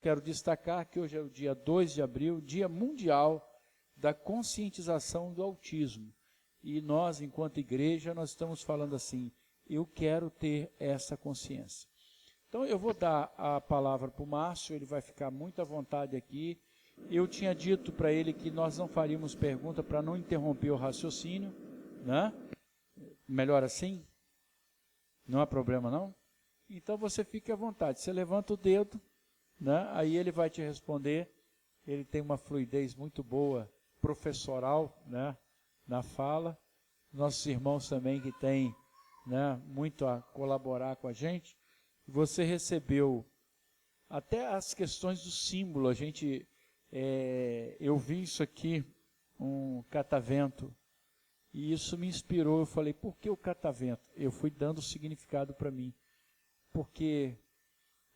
quero destacar que hoje é o dia 2 de abril, Dia Mundial da Conscientização do Autismo. E nós, enquanto igreja, nós estamos falando assim, eu quero ter essa consciência. Então, eu vou dar a palavra para o Márcio, ele vai ficar muito à vontade aqui. Eu tinha dito para ele que nós não faríamos pergunta para não interromper o raciocínio, né? Melhor assim? Não há problema, não? Então, você fique à vontade. Você levanta o dedo, né? Aí ele vai te responder. Ele tem uma fluidez muito boa, professoral, né? Na fala. Nossos irmãos também que têm, né, muito a colaborar com a gente. Você recebeu até as questões do símbolo. Eu vi isso aqui, um catavento, e isso me inspirou. Eu falei, por que o catavento? Eu fui dando significado para mim. Porque,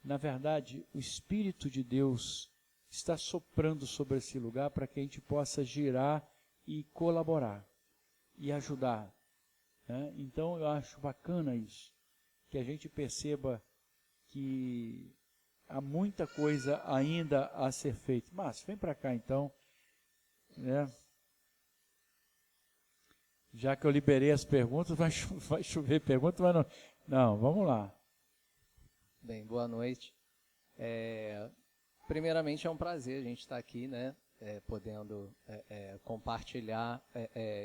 na verdade, o Espírito de Deus está soprando sobre esse lugar para que a gente possa girar e colaborar e ajudar, né? Então, eu acho bacana isso, que a gente perceba que há muita coisa ainda a ser feita. Márcio, vem para cá então, né? Já que eu liberei as perguntas, vai chover perguntas, mas não, vamos lá. Bem, boa noite. Primeiramente é um prazer a gente estar aqui, né? Podendo compartilhar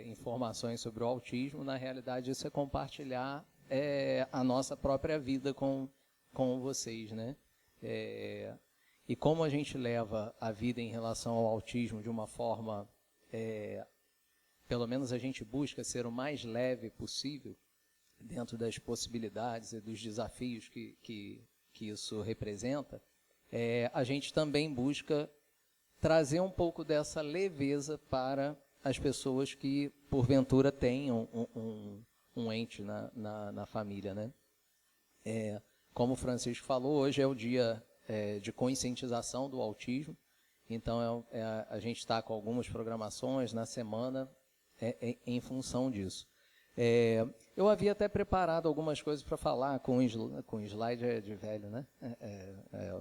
informações sobre o autismo. Na realidade, isso é compartilhar a nossa própria vida com vocês, né? E como a gente leva a vida em relação ao autismo de uma forma, pelo menos a gente busca ser o mais leve possível, dentro das possibilidades e dos desafios que isso representa, a gente também busca trazer um pouco dessa leveza para as pessoas que, porventura, tenham um ente na família, né? Como o Francisco falou, hoje é o dia de conscientização do autismo, então a gente está com algumas programações na semana em função disso. Eu havia até preparado algumas coisas para falar com slide de velho, né?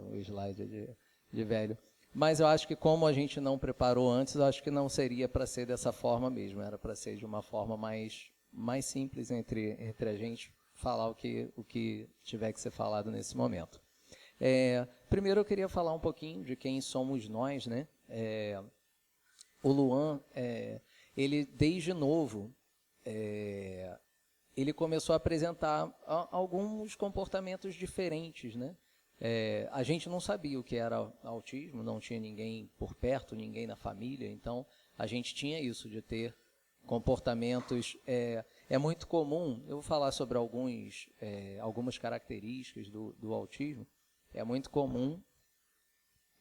O slide de velho. Mas eu acho que como a gente não preparou antes, eu acho que não seria para ser dessa forma mesmo, era para ser de uma forma mais simples entre a gente falar o que tiver que ser falado nesse momento. Primeiro eu queria falar um pouquinho de quem somos nós, né? O Luan, ele desde novo, ele começou a apresentar alguns comportamentos diferentes, né? A gente não sabia o que era autismo, não tinha ninguém por perto, ninguém na família, então a gente tinha isso de ter comportamentos. É muito comum, eu vou falar sobre algumas características do autismo. É muito comum.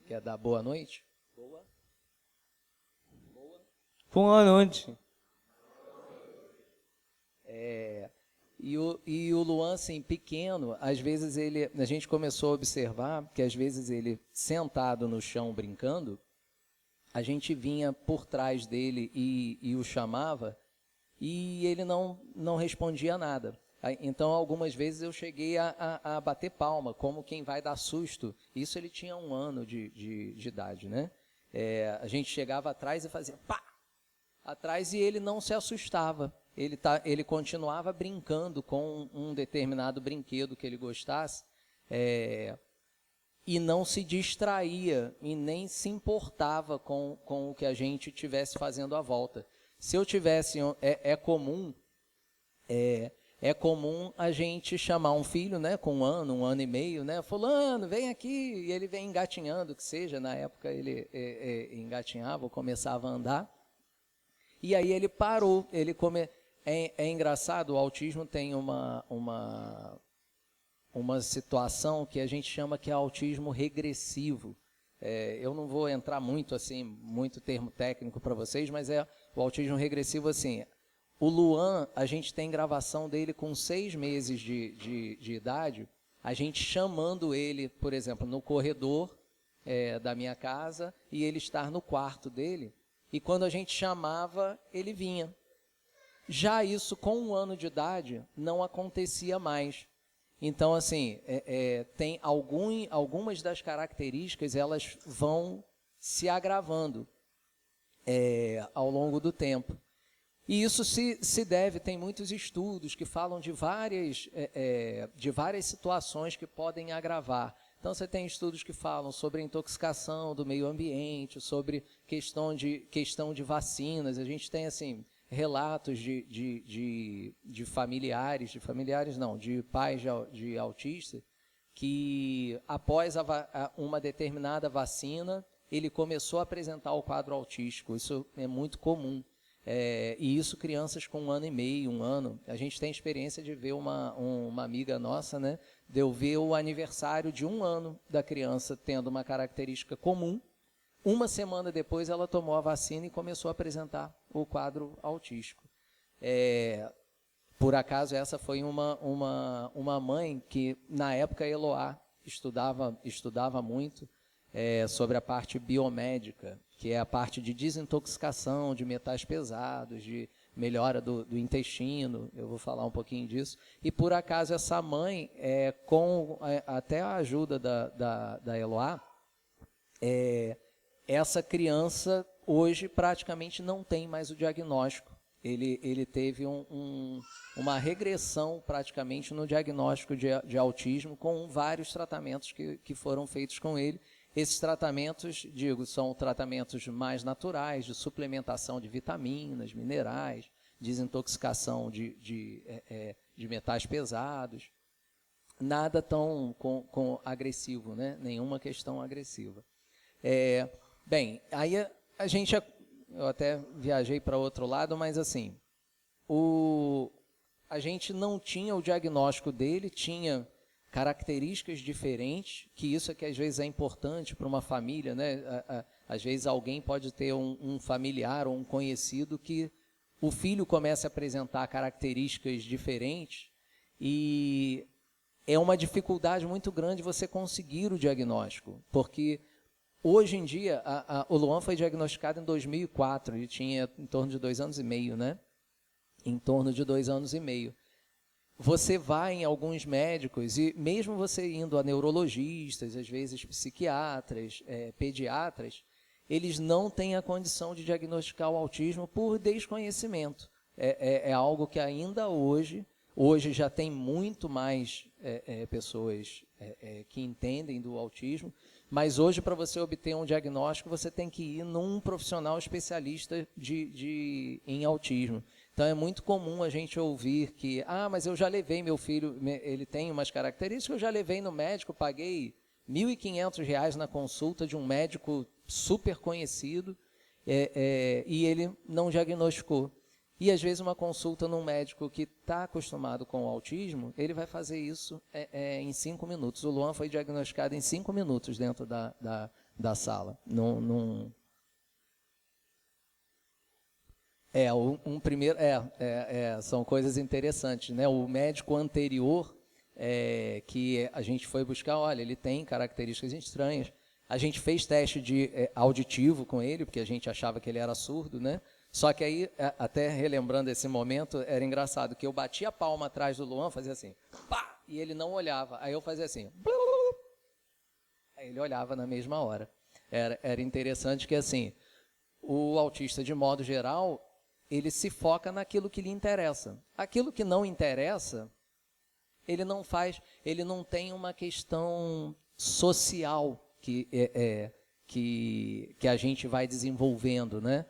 Quer dar boa noite? Boa noite. E o Luan, assim, pequeno, às vezes a gente começou a observar que às vezes ele, sentado no chão brincando, a gente vinha por trás dele e o chamava, e ele não respondia nada. Então, algumas vezes eu cheguei a bater palma, como quem vai dar susto. Isso ele tinha 1 ano de idade, né? A gente chegava atrás e fazia pá! Atrás, e ele não se assustava. Ele continuava brincando com um determinado brinquedo que ele gostasse, e não se distraía e nem se importava com o que a gente estivesse fazendo à volta. Se eu tivesse, é comum a gente chamar um filho, né, com 1 ano e meio, né, fulano, vem aqui, e ele vem engatinhando, que seja, na época ele engatinhava ou começava a andar, e aí ele parou, é engraçado, o autismo tem uma situação que a gente chama que é autismo regressivo. Eu não vou entrar muito termo técnico para vocês, mas o autismo regressivo, assim, o Luan, a gente tem gravação dele com 6 meses de idade, a gente chamando ele, por exemplo, no corredor da minha casa, e ele estar no quarto dele, e quando a gente chamava, ele vinha. Já isso, com 1 ano de idade, não acontecia mais. Então, assim, tem algumas das características, elas vão se agravando ao longo do tempo. E isso se deve, tem muitos estudos que falam de várias situações que podem agravar. Então, você tem estudos que falam sobre a intoxicação do meio ambiente, sobre questão de vacinas. A gente tem, assim, relatos de familiares não, de pais de autistas, que após uma determinada vacina, ele começou a apresentar o quadro autístico. Isso é muito comum. E isso crianças com 1 ano e meio, 1 ano. A gente tem experiência de ver uma amiga nossa, né, de eu ver o aniversário de 1 ano da criança tendo uma característica comum. 1 semana depois ela tomou a vacina e começou a apresentar o quadro autístico. Por acaso essa foi uma mãe que na época Eloá estudava muito sobre a parte biomédica, que é a parte de desintoxicação de metais pesados, de melhora do intestino. Eu vou falar um pouquinho disso. E por acaso essa mãe, com até a ajuda da Eloá, essa criança hoje praticamente não tem mais o diagnóstico. Ele teve uma regressão praticamente no diagnóstico de autismo, com vários tratamentos que foram feitos com ele. Esses tratamentos, são tratamentos mais naturais, de suplementação de vitaminas, minerais, desintoxicação de metais pesados. Nada tão agressivo, né? Nenhuma questão agressiva. Bem, aí eu até viajei para outro lado, mas assim, a gente não tinha o diagnóstico dele, tinha características diferentes, que isso é que às vezes é importante para uma família, né? Às vezes alguém pode ter um familiar ou um conhecido que o filho começa a apresentar características diferentes, e é uma dificuldade muito grande você conseguir o diagnóstico, porque hoje em dia, o Luan foi diagnosticado em 2004, ele tinha em torno de 2 anos e meio, né? Em torno de 2 anos e meio. Você vai em alguns médicos, e mesmo você indo a neurologistas, às vezes psiquiatras, pediatras, eles não têm a condição de diagnosticar o autismo por desconhecimento. É algo que ainda hoje já tem muito mais pessoas que entendem do autismo, mas hoje, para você obter um diagnóstico, você tem que ir num profissional especialista em autismo. Então, é muito comum a gente ouvir que, mas eu já levei meu filho, ele tem umas características, eu já levei no médico, paguei R$ 1.500 na consulta de um médico super conhecido, e ele não diagnosticou. E, às vezes, uma consulta num médico que está acostumado com o autismo, ele vai fazer isso em 5 minutos. O Luan foi diagnosticado em 5 minutos dentro da sala. São coisas interessantes, né? O médico anterior que a gente foi buscar, olha, ele tem características estranhas. A gente fez teste de auditivo com ele, porque a gente achava que ele era surdo, né? Só que aí, até relembrando esse momento, era engraçado, que eu batia a palma atrás do Luan, fazia assim, pá, e ele não olhava. Aí eu fazia assim, aí ele olhava na mesma hora. Era interessante que, assim, o autista, de modo geral, ele se foca naquilo que lhe interessa. Aquilo que não interessa, ele não faz, ele não tem uma questão social que a gente vai desenvolvendo, né?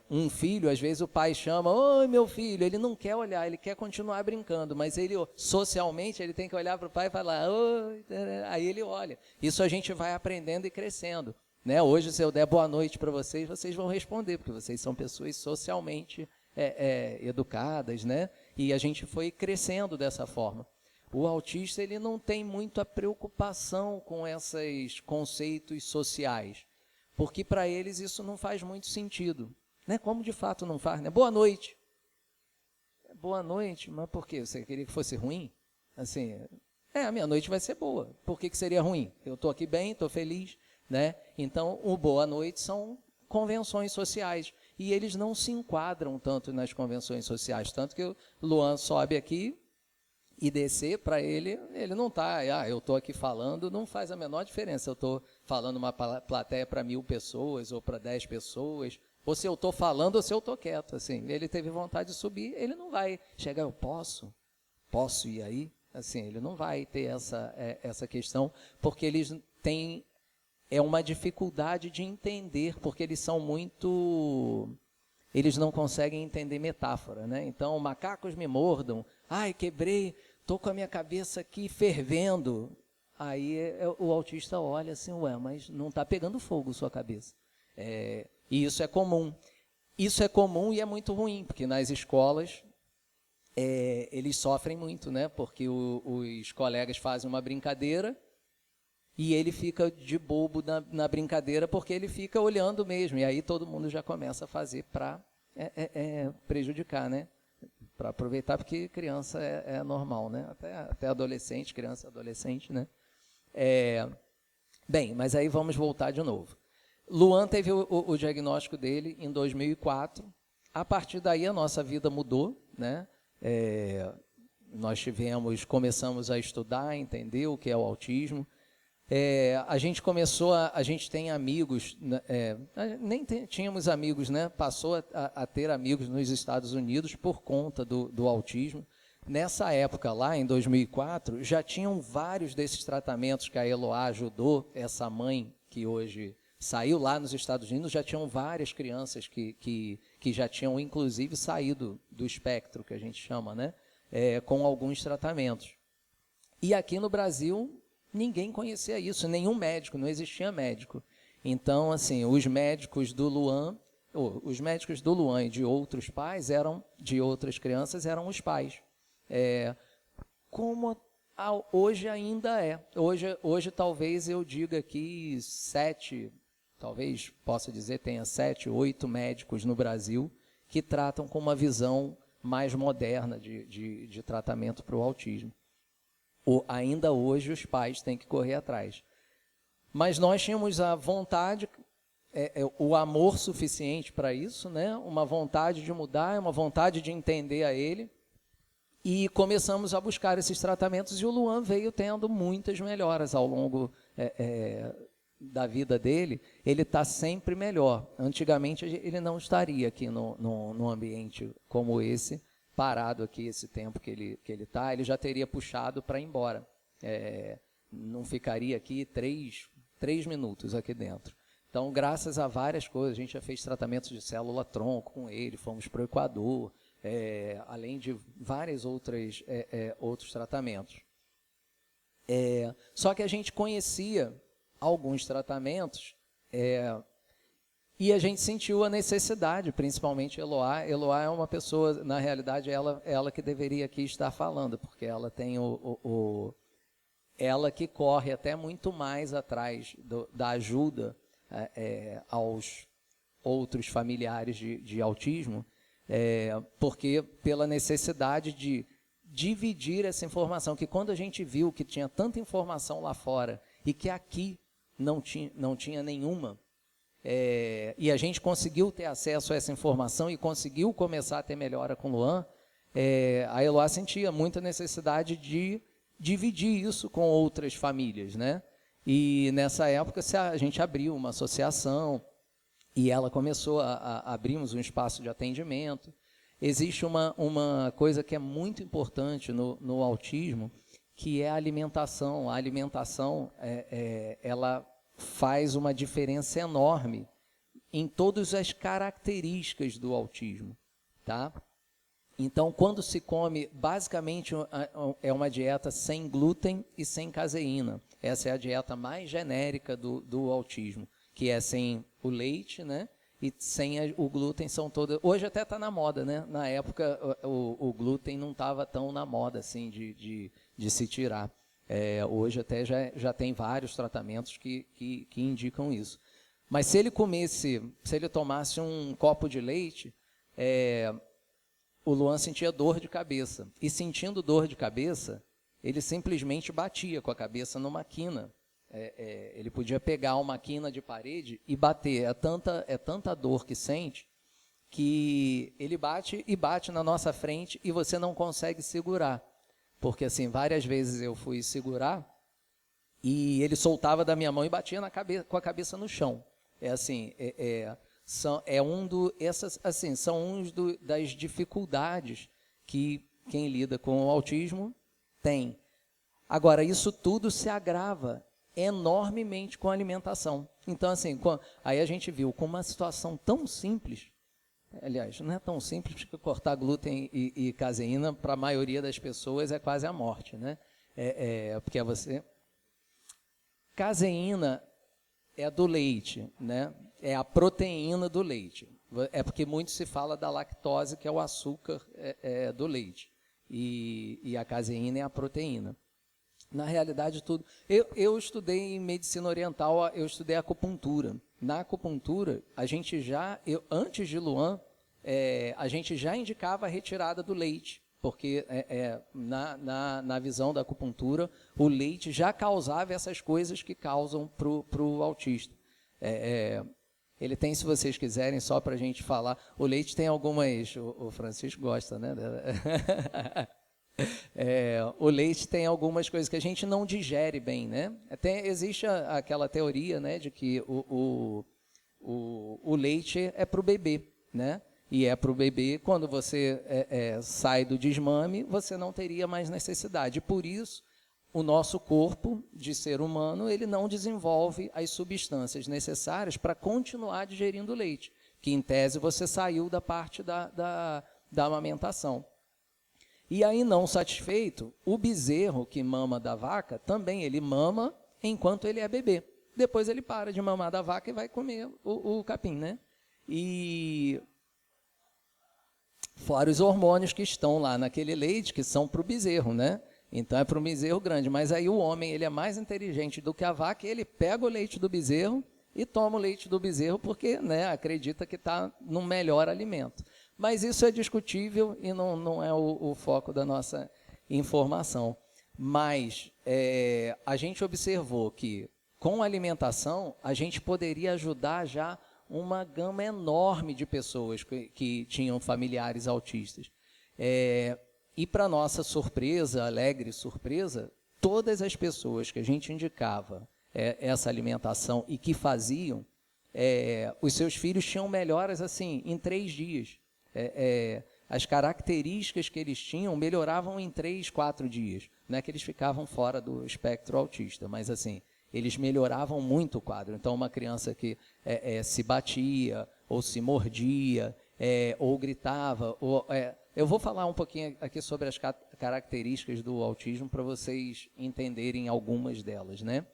Um filho, às vezes o pai chama, oi meu filho, ele não quer olhar, ele quer continuar brincando, mas ele socialmente ele tem que olhar para o pai e falar, oi, aí ele olha. Isso a gente vai aprendendo e crescendo, né? Hoje, se eu der boa noite para vocês, vocês vão responder, porque vocês são pessoas socialmente educadas, né? E a gente foi crescendo dessa forma. O autista, ele não tem muito a preocupação com esses conceitos sociais, porque para eles isso não faz muito sentido, né? Como de fato não faz, né? Boa noite. Boa noite, mas por quê? Você queria que fosse ruim? Assim, a minha noite vai ser boa. Por que seria ruim? Eu estou aqui bem, estou feliz, né? Então, o boa noite são convenções sociais, e eles não se enquadram tanto nas convenções sociais, tanto que o Luan sobe aqui e descer, para ele não está, eu estou aqui falando, não faz a menor diferença. Eu estou falando uma plateia para 1.000 pessoas ou para 10 pessoas, ou se eu estou falando ou se eu estou quieto. Assim, ele teve vontade de subir, ele não vai chegar, eu posso ir aí? Assim, ele não vai ter essa questão, porque eles têm uma dificuldade de entender, porque eles são muito... Eles não conseguem entender metáfora, né? Então, macacos me mordam, ai, quebrei, estou com a minha cabeça aqui fervendo. Aí o autista olha assim, ué, mas não está pegando fogo sua cabeça. E isso é comum. Isso é comum e é muito ruim, porque nas escolas eles sofrem muito, né? Porque os colegas fazem uma brincadeira e ele fica de bobo na brincadeira, porque ele fica olhando mesmo. E aí todo mundo já começa a fazer para prejudicar, né? Para aproveitar, porque criança é normal, né? Até adolescente, criança e adolescente, né? Bem, mas aí vamos voltar de novo. Luan teve o diagnóstico dele em 2004. A partir daí a nossa vida mudou, né? Nós começamos a estudar, entender o que é o autismo. A gente tem amigos, nem tínhamos amigos, né? Passou a ter amigos nos Estados Unidos por conta do autismo. Nessa época lá, em 2004, já tinham vários desses tratamentos que a Eloá ajudou, essa mãe que hoje saiu lá nos Estados Unidos, já tinham várias crianças que já tinham, inclusive, saído do espectro, que a gente chama, né? Com alguns tratamentos. E aqui no Brasil... Ninguém conhecia isso, nenhum médico, não existia médico. Então, assim, os médicos do Luan e de outros pais de outras crianças, eram os pais. Como hoje ainda é. Hoje talvez eu diga que talvez possa dizer, tenha 7, 8 médicos no Brasil que tratam com uma visão mais moderna de tratamento para o autismo. Ainda hoje os pais têm que correr atrás. Mas nós tínhamos a vontade, o amor suficiente para isso, né? Uma vontade de mudar, uma vontade de entender a ele, e começamos a buscar esses tratamentos, e o Luan veio tendo muitas melhoras ao longo da vida dele. Ele está sempre melhor. Antigamente ele não estaria aqui no ambiente como esse, parado aqui esse tempo que ele está, ele já teria puxado para ir embora. Não ficaria aqui 3 minutos aqui dentro. Então, graças a várias coisas, a gente já fez tratamentos de célula-tronco com ele, fomos para o Equador, além de vários outros tratamentos. Só que a gente conhecia alguns tratamentos, e a gente sentiu a necessidade, principalmente Eloá. Eloá é uma pessoa, na realidade, ela que deveria aqui estar falando, porque ela tem ela que corre até muito mais atrás da ajuda aos outros familiares de autismo, porque pela necessidade de dividir essa informação, que quando a gente viu que tinha tanta informação lá fora e que aqui não tinha nenhuma, e a gente conseguiu ter acesso a essa informação e conseguiu começar a ter melhora com o Luan, a Eloá sentia muita necessidade de dividir isso com outras famílias, né? E nessa época a gente abriu uma associação e ela começou a abrirmos um espaço de atendimento. Existe uma coisa que é muito importante no autismo, que é a alimentação. A alimentação, ela faz uma diferença enorme em todas as características do autismo, tá? Então, quando se come, basicamente é uma dieta sem glúten e sem caseína. Essa é a dieta mais genérica do autismo, que é sem o leite, né? E sem o glúten. São todas... Hoje até está na moda, né? Na época o glúten não estava tão na moda assim de se tirar. Hoje até já tem vários tratamentos que indicam isso. Mas se ele tomasse um copo de leite, o Luan sentia dor de cabeça. E sentindo dor de cabeça, ele simplesmente batia com a cabeça numa quina. Ele podia pegar uma quina de parede e bater. É tanta dor que sente, que ele bate e bate na nossa frente e você não consegue segurar. porque assim, várias vezes eu fui segurar e ele soltava da minha mão e batia com a cabeça no chão. São das dificuldades que quem lida com o autismo tem. Agora, isso tudo se agrava enormemente com a alimentação. Então, assim, aí a gente viu com uma situação tão simples, aliás, não é tão simples, porque cortar glúten e caseína, para a maioria das pessoas, é quase a morte, né? Porque você... Caseína é do leite, né? É a proteína do leite. É porque muito se fala da lactose, que é o açúcar do leite. E a caseína é a proteína. Na realidade, tudo... Eu estudei em medicina oriental, eu estudei acupuntura. Na acupuntura, antes de Luan, a gente já indicava a retirada do leite, porque na visão da acupuntura, o leite já causava essas coisas que causam para o autista. Ele tem, se vocês quiserem, só para a gente falar, o leite tem algumas... O Francisco gosta, né? O leite tem algumas coisas que a gente não digere bem, né? Existe aquela teoria, né, de que o leite é para o bebê, né? E é para o bebê, quando você sai do desmame, você não teria mais necessidade. Por isso, o nosso corpo de ser humano, ele não desenvolve as substâncias necessárias para continuar digerindo o leite, que em tese você saiu da parte da amamentação. E aí, não satisfeito, o bezerro que mama da vaca, também ele mama enquanto ele é bebê. Depois ele para de mamar da vaca e vai comer o capim, né? E fora os hormônios que estão lá naquele leite, que são para o bezerro, né? Então é para um bezerro grande. Mas aí o homem, ele é mais inteligente do que a vaca, e ele pega o leite do bezerro e toma o leite do bezerro porque, né, acredita que está no melhor alimento. Mas isso é discutível e não é o foco da nossa informação. Mas a gente observou que, com a alimentação, a gente poderia ajudar já uma gama enorme de pessoas que tinham familiares autistas. E, para nossa surpresa, alegre surpresa, todas as pessoas que a gente indicava essa alimentação e que faziam, os seus filhos tinham melhoras assim em 3 dias. As características que eles tinham melhoravam em 3, 4 dias. Não é que eles ficavam fora do espectro autista, mas assim, eles melhoravam muito o quadro. Então, uma criança que se batia, ou se mordia, ou gritava... eu vou falar um pouquinho aqui sobre as características do autismo para vocês entenderem algumas delas, né?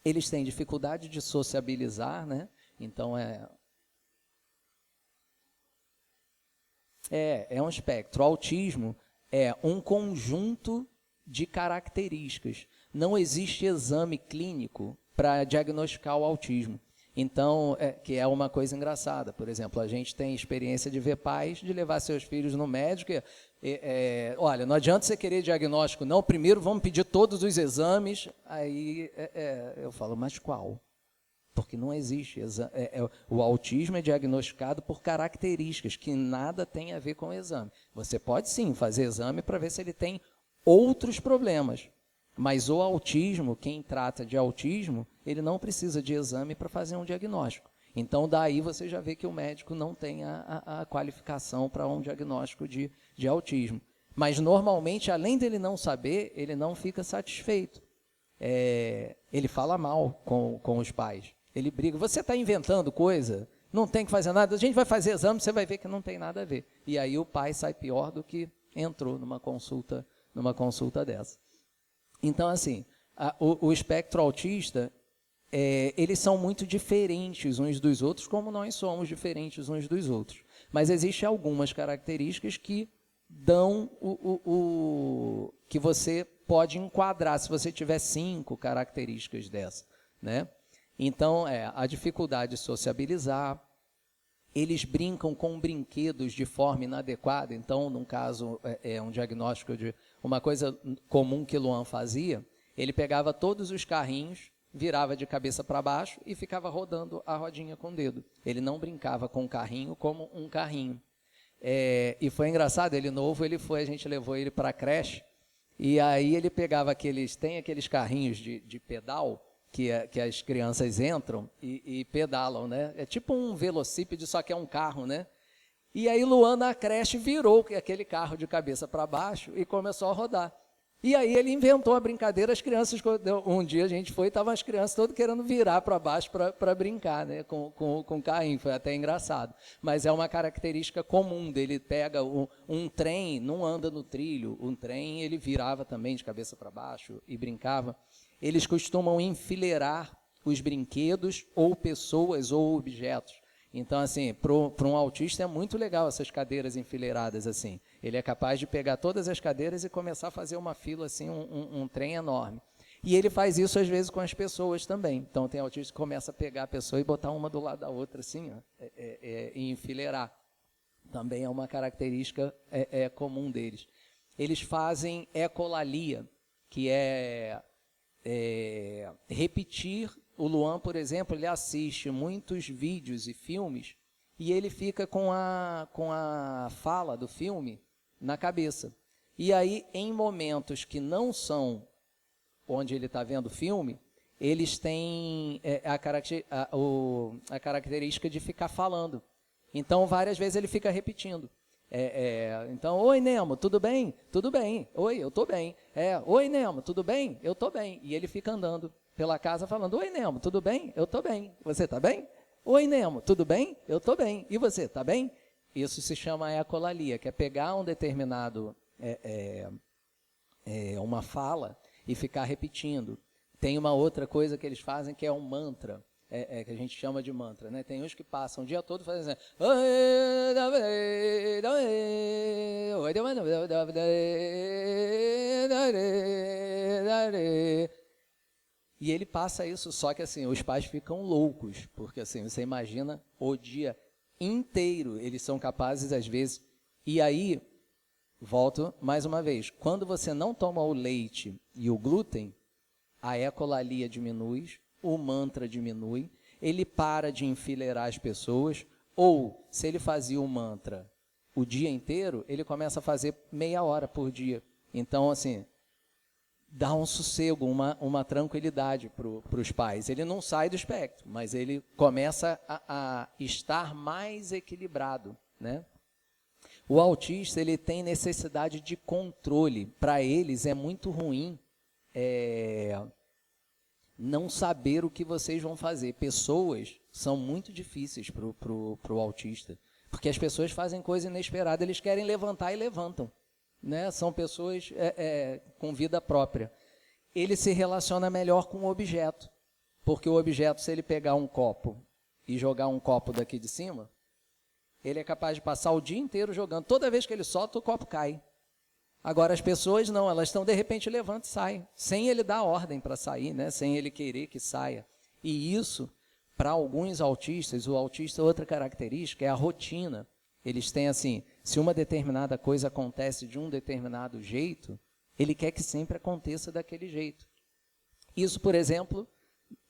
Eles têm dificuldade de sociabilizar, né? Então, é um espectro. O autismo é um conjunto de características. Não existe exame clínico para diagnosticar o autismo. Então, que é uma coisa engraçada. Por exemplo, a gente tem experiência de ver pais de levar seus filhos no médico olha, não adianta você querer diagnóstico, não. Primeiro vamos pedir todos os exames. Aí eu falo, mas qual? Porque não existe. O autismo é diagnosticado por características que nada tem a ver com o exame. Você pode sim fazer exame para ver se ele tem outros problemas. Mas o autismo, quem trata de autismo, ele não precisa de exame para fazer um diagnóstico. Então, daí você já vê que o médico não tem a qualificação para um diagnóstico de autismo. Mas, normalmente, além dele não saber, ele não fica satisfeito. Ele fala mal com os pais. Ele briga, você está inventando coisa, não tem que fazer nada, a gente vai fazer exame, você vai ver que não tem nada a ver. E aí o pai sai pior do que entrou numa consulta dessa. Então, assim, o espectro autista, eles são muito diferentes uns dos outros, como nós somos diferentes uns dos outros. Mas existem algumas características que dão que você pode enquadrar, se você tiver 5 características dessa, né? Então, a dificuldade de sociabilizar, eles brincam com brinquedos de forma inadequada. Então, num caso, um diagnóstico de uma coisa comum que Luan fazia, ele pegava todos os carrinhos, virava de cabeça para baixo e ficava rodando a rodinha com o dedo. Ele não brincava com o carrinho como um carrinho. E foi engraçado, ele novo, a gente levou ele para a creche, E aí ele pegava tem aqueles carrinhos de pedal que as crianças entram e pedalam, né? É tipo um velocípede, só que é um carro, né? E aí Luan na creche virou aquele carro de cabeça para baixo e começou a rodar. E aí ele inventou a brincadeira, as crianças, um dia a gente foi, estavam as crianças todas querendo virar para baixo para brincar, né, com o carrinho, foi até engraçado. Mas é uma característica comum dele, pega um trem, não anda no trilho, um trem ele virava também de cabeça para baixo e brincava. Eles costumam enfileirar os brinquedos ou pessoas ou objetos. Então, assim, para um autista é muito legal essas cadeiras enfileiradas, assim. Ele é capaz de pegar todas as cadeiras e começar a fazer uma fila, assim, um trem enorme. E ele faz isso, às vezes, com as pessoas também. Então, tem autista que começa a pegar a pessoa e botar uma do lado da outra, assim, ó, e enfileirar. Também é uma característica comum deles. Eles fazem ecolalia, que é repetir. O Luan, por exemplo, ele assiste muitos vídeos e filmes e ele fica com a fala do filme na cabeça. E aí, em momentos que não são onde ele está vendo o filme, eles têm a característica de ficar falando. Então, várias vezes ele fica repetindo. Então, oi, Nemo, tudo bem? Tudo bem. Oi, eu estou bem. Oi, Nemo, tudo bem? Eu estou bem. E ele fica andando pela casa falando, oi, Nemo, tudo bem? Eu estou bem. Você está bem? Oi, Nemo, tudo bem? Eu estou bem. E você, está bem? Isso se chama ecolalia, que é pegar um determinado, uma fala e ficar repetindo. Tem uma outra coisa que eles fazem que é um mantra, que a gente chama de mantra, né? Tem uns que passam o dia todo fazendo assim, e ele passa isso, só que assim, os pais ficam loucos, porque assim, você imagina o dia inteiro, eles são capazes às vezes, e aí, volto mais uma vez, quando você não toma o leite e o glúten, a ecolalia diminui, o mantra diminui, ele para de enfileirar as pessoas, ou se ele fazia o mantra o dia inteiro, ele começa a fazer meia hora por dia. Então, assim, dá um sossego, uma tranquilidade para os pais. Ele não sai do espectro, mas ele começa a estar mais equilibrado, né? O autista, ele tem necessidade de controle. Para eles é muito ruim não saber o que vocês vão fazer. Pessoas são muito difíceis para o autista, porque as pessoas fazem coisa inesperada, eles querem levantar e levantam. Né? São pessoas com vida própria. Ele se relaciona melhor com o objeto, porque o objeto, se ele pegar um copo e jogar um copo daqui de cima, ele é capaz de passar o dia inteiro jogando. Toda vez que ele solta, o copo cai. Agora, as pessoas não, elas estão, de repente, levantam e saem, sem ele dar ordem para sair, né? Sem ele querer que saia. E isso, para alguns autistas, o autista, outra característica é a rotina. Eles têm assim, se uma determinada coisa acontece de um determinado jeito, ele quer que sempre aconteça daquele jeito. Isso, por exemplo,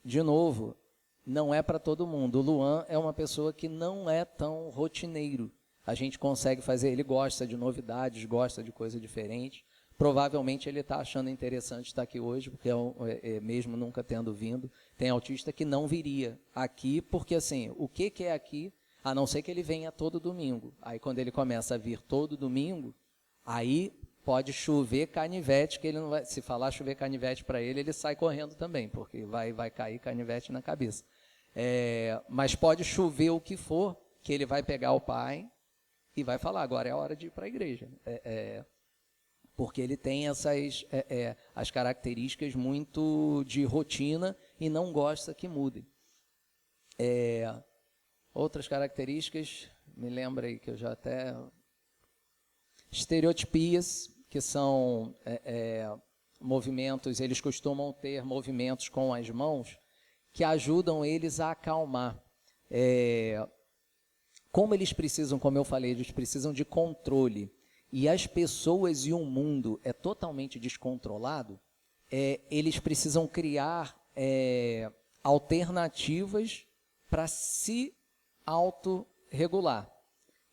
de novo, não é para todo mundo. O Luan é uma pessoa que não é tão rotineiro. A gente consegue fazer, ele gosta de novidades, gosta de coisa diferente. Provavelmente ele está achando interessante estar aqui hoje, porque mesmo nunca tendo vindo, tem autista que não viria aqui, porque assim, o que é aqui? A não ser que ele venha todo domingo. Aí quando ele começa a vir todo domingo, aí pode chover canivete, que ele não vai, se falar chover canivete para ele, ele sai correndo também, porque vai cair canivete na cabeça. Mas pode chover o que for, que ele vai pegar o pai e vai falar, agora é a hora de ir para a igreja. Porque ele tem as características muito de rotina e não gosta que mudem. Outras características, me lembra aí que eu já até... Estereotipias, que são movimentos, eles costumam ter movimentos com as mãos que ajudam eles a acalmar. Como eles precisam, como eu falei, eles precisam de controle, e as pessoas e o mundo é totalmente descontrolado, eles precisam criar alternativas para se autorregular.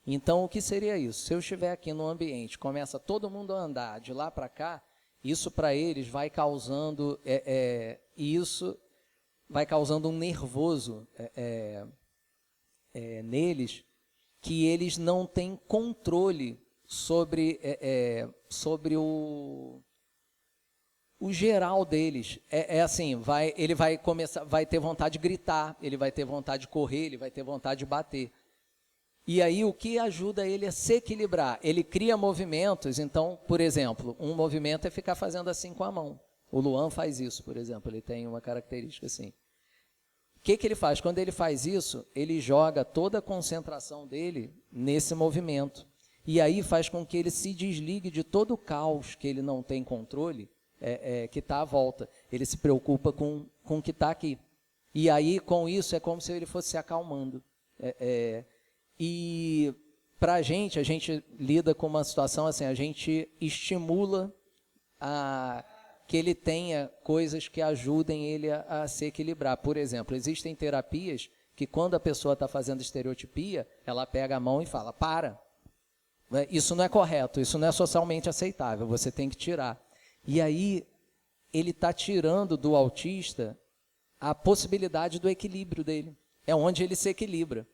Então, o que seria isso? Se eu estiver aqui no ambiente, começa todo mundo a andar de lá para cá, isso para eles vai causando isso vai causando um nervoso neles, que eles não têm controle sobre o geral deles. Assim, ele vai começar, vai ter vontade de gritar, ele vai ter vontade de correr, ele vai ter vontade de bater. E aí o que ajuda ele a se equilibrar? Ele cria movimentos. Então, por exemplo, um movimento é ficar fazendo assim com a mão. O Luan faz isso, por exemplo, ele tem uma característica assim. O que ele faz? Quando ele faz isso, ele joga toda a concentração dele nesse movimento. E aí faz com que ele se desligue de todo o caos que ele não tem controle, que está à volta. Ele se preocupa com o que está aqui. E aí, com isso, é como se ele fosse se acalmando. E para a gente lida com uma situação assim, a gente estimula que ele tenha coisas que ajudem ele a se equilibrar. Por exemplo, existem terapias que quando a pessoa está fazendo estereotipia, ela pega a mão e fala, para, isso não é correto, isso não é socialmente aceitável, você tem que tirar. E aí ele está tirando do autista a possibilidade do equilíbrio dele, é onde ele se equilibra.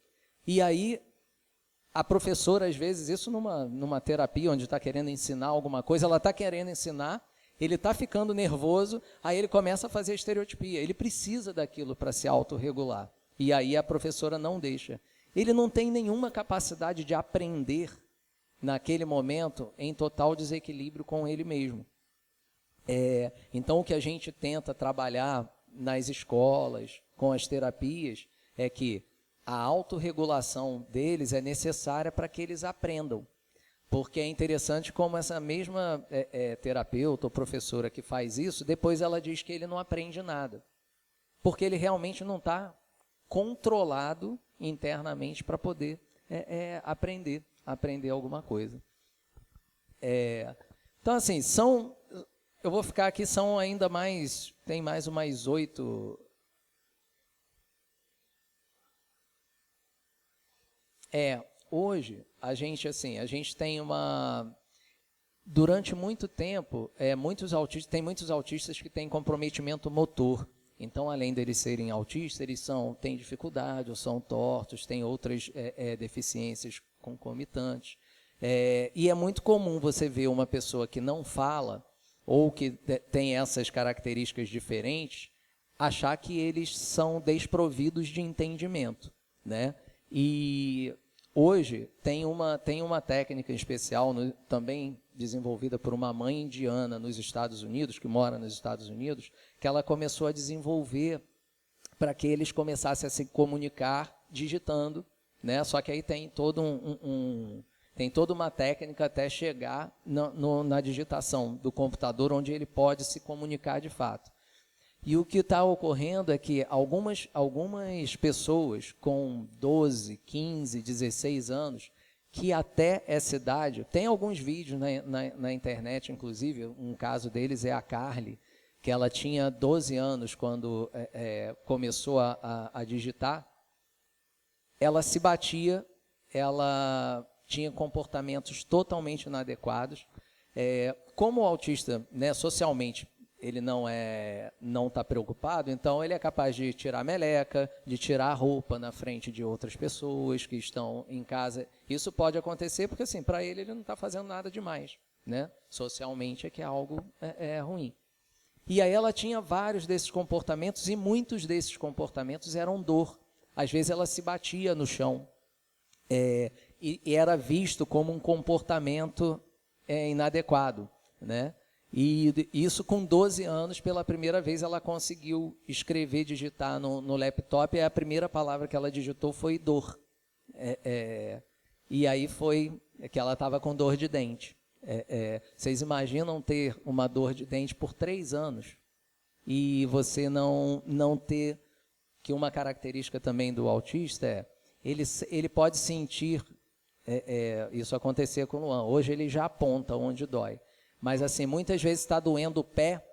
E aí a professora, às vezes, isso numa terapia onde está querendo ensinar alguma coisa, ela está querendo ensinar, ele está ficando nervoso, aí ele começa a fazer estereotipia. Ele precisa daquilo para se autorregular. E aí a professora não deixa. Ele não tem nenhuma capacidade de aprender naquele momento em total desequilíbrio com ele mesmo. Então, o que a gente tenta trabalhar nas escolas, com as terapias, é que a autorregulação deles é necessária para que eles aprendam. Porque é interessante como essa mesma terapeuta ou professora que faz isso, depois ela diz que ele não aprende nada. Porque ele realmente não está controlado internamente para poder aprender alguma coisa. Então, assim, eu vou ficar aqui, são ainda mais, tem mais umas 8... Hoje, a gente tem durante muito tempo, tem muitos autistas que têm comprometimento motor. Então, além deles serem autistas, eles têm dificuldade, ou são tortos, têm outras deficiências concomitantes. E é muito comum você ver uma pessoa que não fala, ou que tem essas características diferentes, achar que eles são desprovidos de entendimento, né? E hoje tem uma técnica especial, também desenvolvida por uma mãe indiana nos Estados Unidos, que mora nos Estados Unidos, que ela começou a desenvolver para que eles começassem a se comunicar digitando, né? Só que aí tem tem toda uma técnica até chegar na digitação do computador, onde ele pode se comunicar de fato. E o que está ocorrendo é que algumas pessoas com 12, 15, 16 anos, que até essa idade, tem alguns vídeos na internet, inclusive, um caso deles é a Carly, que ela tinha 12 anos quando começou a digitar, ela se batia, ela tinha comportamentos totalmente inadequados. Como o autista, né, socialmente, ele não está preocupado, então ele é capaz de tirar a meleca, de tirar a roupa na frente de outras pessoas que estão em casa. Isso pode acontecer porque, assim, para ele não está fazendo nada demais, né? Socialmente é que é algo ruim. E aí ela tinha vários desses comportamentos e muitos desses comportamentos eram dor. Às vezes ela se batia no chão e era visto como um comportamento inadequado, né? E isso com 12 anos, pela primeira vez, ela conseguiu escrever, digitar no laptop, e a primeira palavra que ela digitou foi dor. E aí foi que ela estava com dor de dente. Vocês imaginam ter uma dor de dente por 3 anos e você não ter, que uma característica também do autista ele pode sentir, isso acontecer com o Luan, hoje ele já aponta onde dói. Mas, assim, muitas vezes está doendo o pé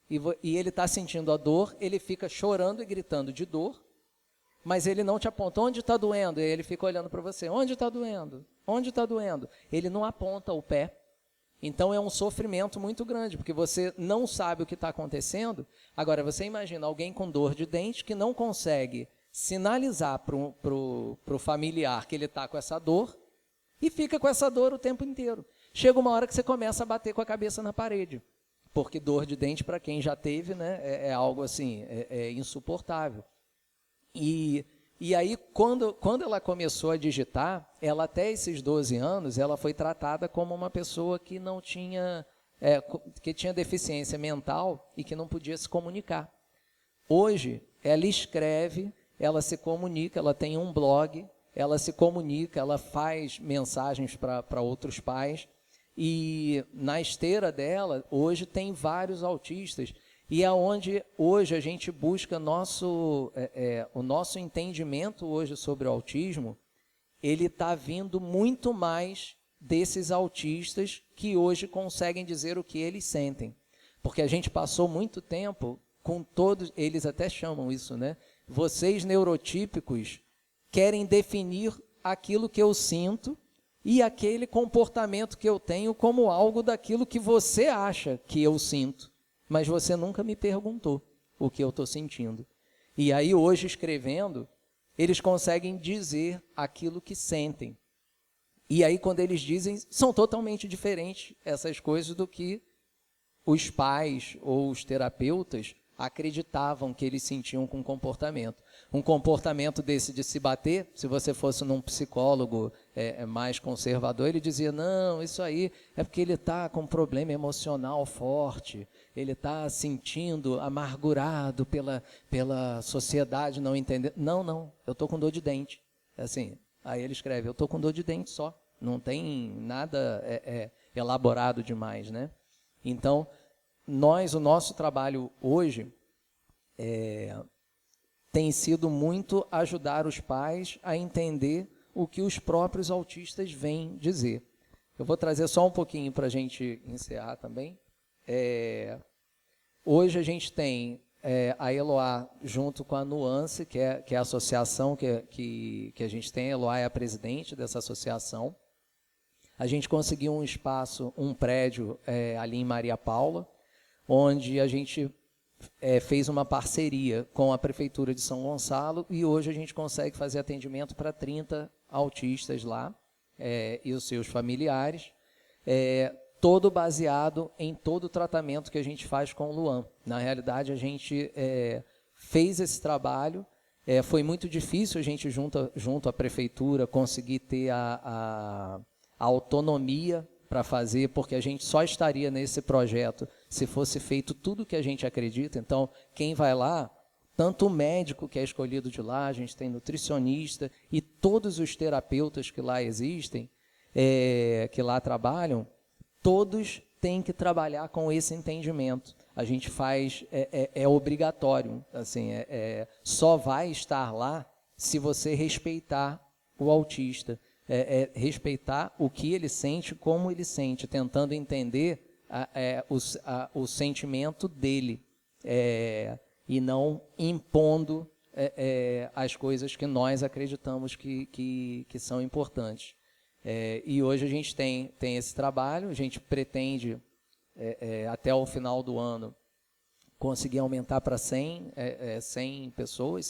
e ele está sentindo a dor, ele fica chorando e gritando de dor, mas ele não te aponta. Onde está doendo? E ele fica olhando para você. Onde está doendo? Onde está doendo? Ele não aponta o pé Então, é um sofrimento muito grande, porque você não sabe o que está acontecendo. Agora, você imagina alguém com dor de dente que não consegue sinalizar para o familiar que ele está com essa dor e fica com essa dor o tempo inteiro. Chega uma hora que você começa a bater com a cabeça na parede, porque dor de dente, para quem já teve, né, é algo assim, é insuportável. E aí, quando ela começou a digitar, ela até esses 12 anos, ela foi tratada como uma pessoa que não tinha, que tinha deficiência mental e que não podia se comunicar. Hoje, ela escreve, ela se comunica, ela tem um blog, ela se comunica, ela faz mensagens para outros pais, e na esteira dela, hoje tem vários autistas, e é onde hoje a gente busca o nosso entendimento hoje sobre o autismo, ele está vindo muito mais desses autistas que hoje conseguem dizer o que eles sentem. Porque a gente passou muito tempo com todos, eles até chamam isso, né? Vocês neurotípicos querem definir aquilo que eu sinto e aquele comportamento que eu tenho como algo daquilo que você acha que eu sinto. Mas você nunca me perguntou o que eu estou sentindo. E aí, hoje, escrevendo, eles conseguem dizer aquilo que sentem. E aí, quando eles dizem, são totalmente diferentes essas coisas do que os pais ou os terapeutas acreditavam que eles sentiam com o comportamento. Um comportamento desse de se bater, se você fosse num psicólogo mais conservador, ele dizia, não, isso aí é porque ele está com um problema emocional forte, ele está sentindo amargurado pela sociedade não entender. Não, eu estou com dor de dente. Assim, aí ele escreve, eu estou com dor de dente só, não tem nada elaborado demais, né? Então, o nosso trabalho hoje tem sido muito ajudar os pais a entender o que os próprios autistas vêm dizer. Eu vou trazer só um pouquinho para a gente encerrar também. Hoje a gente tem a Eloá junto com a Nuance, que é a associação que a gente tem. A Eloá é a presidente dessa associação. A gente conseguiu um espaço, um prédio ali em Maria Paula, onde a gente fez uma parceria com a Prefeitura de São Gonçalo e hoje a gente consegue fazer atendimento para 30 autistas lá e os seus familiares, todo baseado em todo o tratamento que a gente faz com o Luan. Na realidade, a gente fez esse trabalho, foi muito difícil a gente, junto à Prefeitura, conseguir ter a autonomia para fazer, porque a gente só estaria nesse projeto se fosse feito tudo que a gente acredita. Então, quem vai lá, tanto o médico que é escolhido de lá, a gente tem nutricionista e todos os terapeutas que lá existem, que lá trabalham, todos têm que trabalhar com esse entendimento. A gente faz, é obrigatório, assim, só vai estar lá se você respeitar o autista. Respeitar o que ele sente, como ele sente, tentando entender o sentimento dele e não impondo as coisas que nós acreditamos que são importantes. E hoje a gente tem esse trabalho, a gente pretende, até o final do ano, conseguir aumentar para 100 pessoas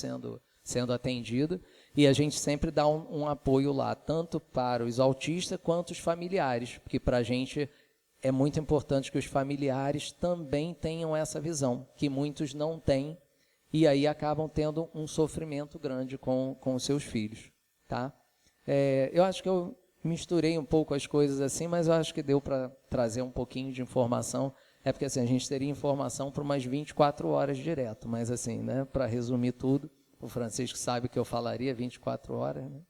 sendo atendida, e a gente sempre dá um apoio lá, tanto para os autistas quanto os familiares, porque para a gente é muito importante que os familiares também tenham essa visão, que muitos não têm, e aí acabam tendo um sofrimento grande com os seus filhos. Tá? Eu acho que eu misturei um pouco as coisas assim, mas eu acho que deu para trazer um pouquinho de informação. É porque assim, a gente teria informação por umas 24 horas direto, mas assim, né, para resumir tudo, o Francisco sabe que eu falaria 24 horas, né?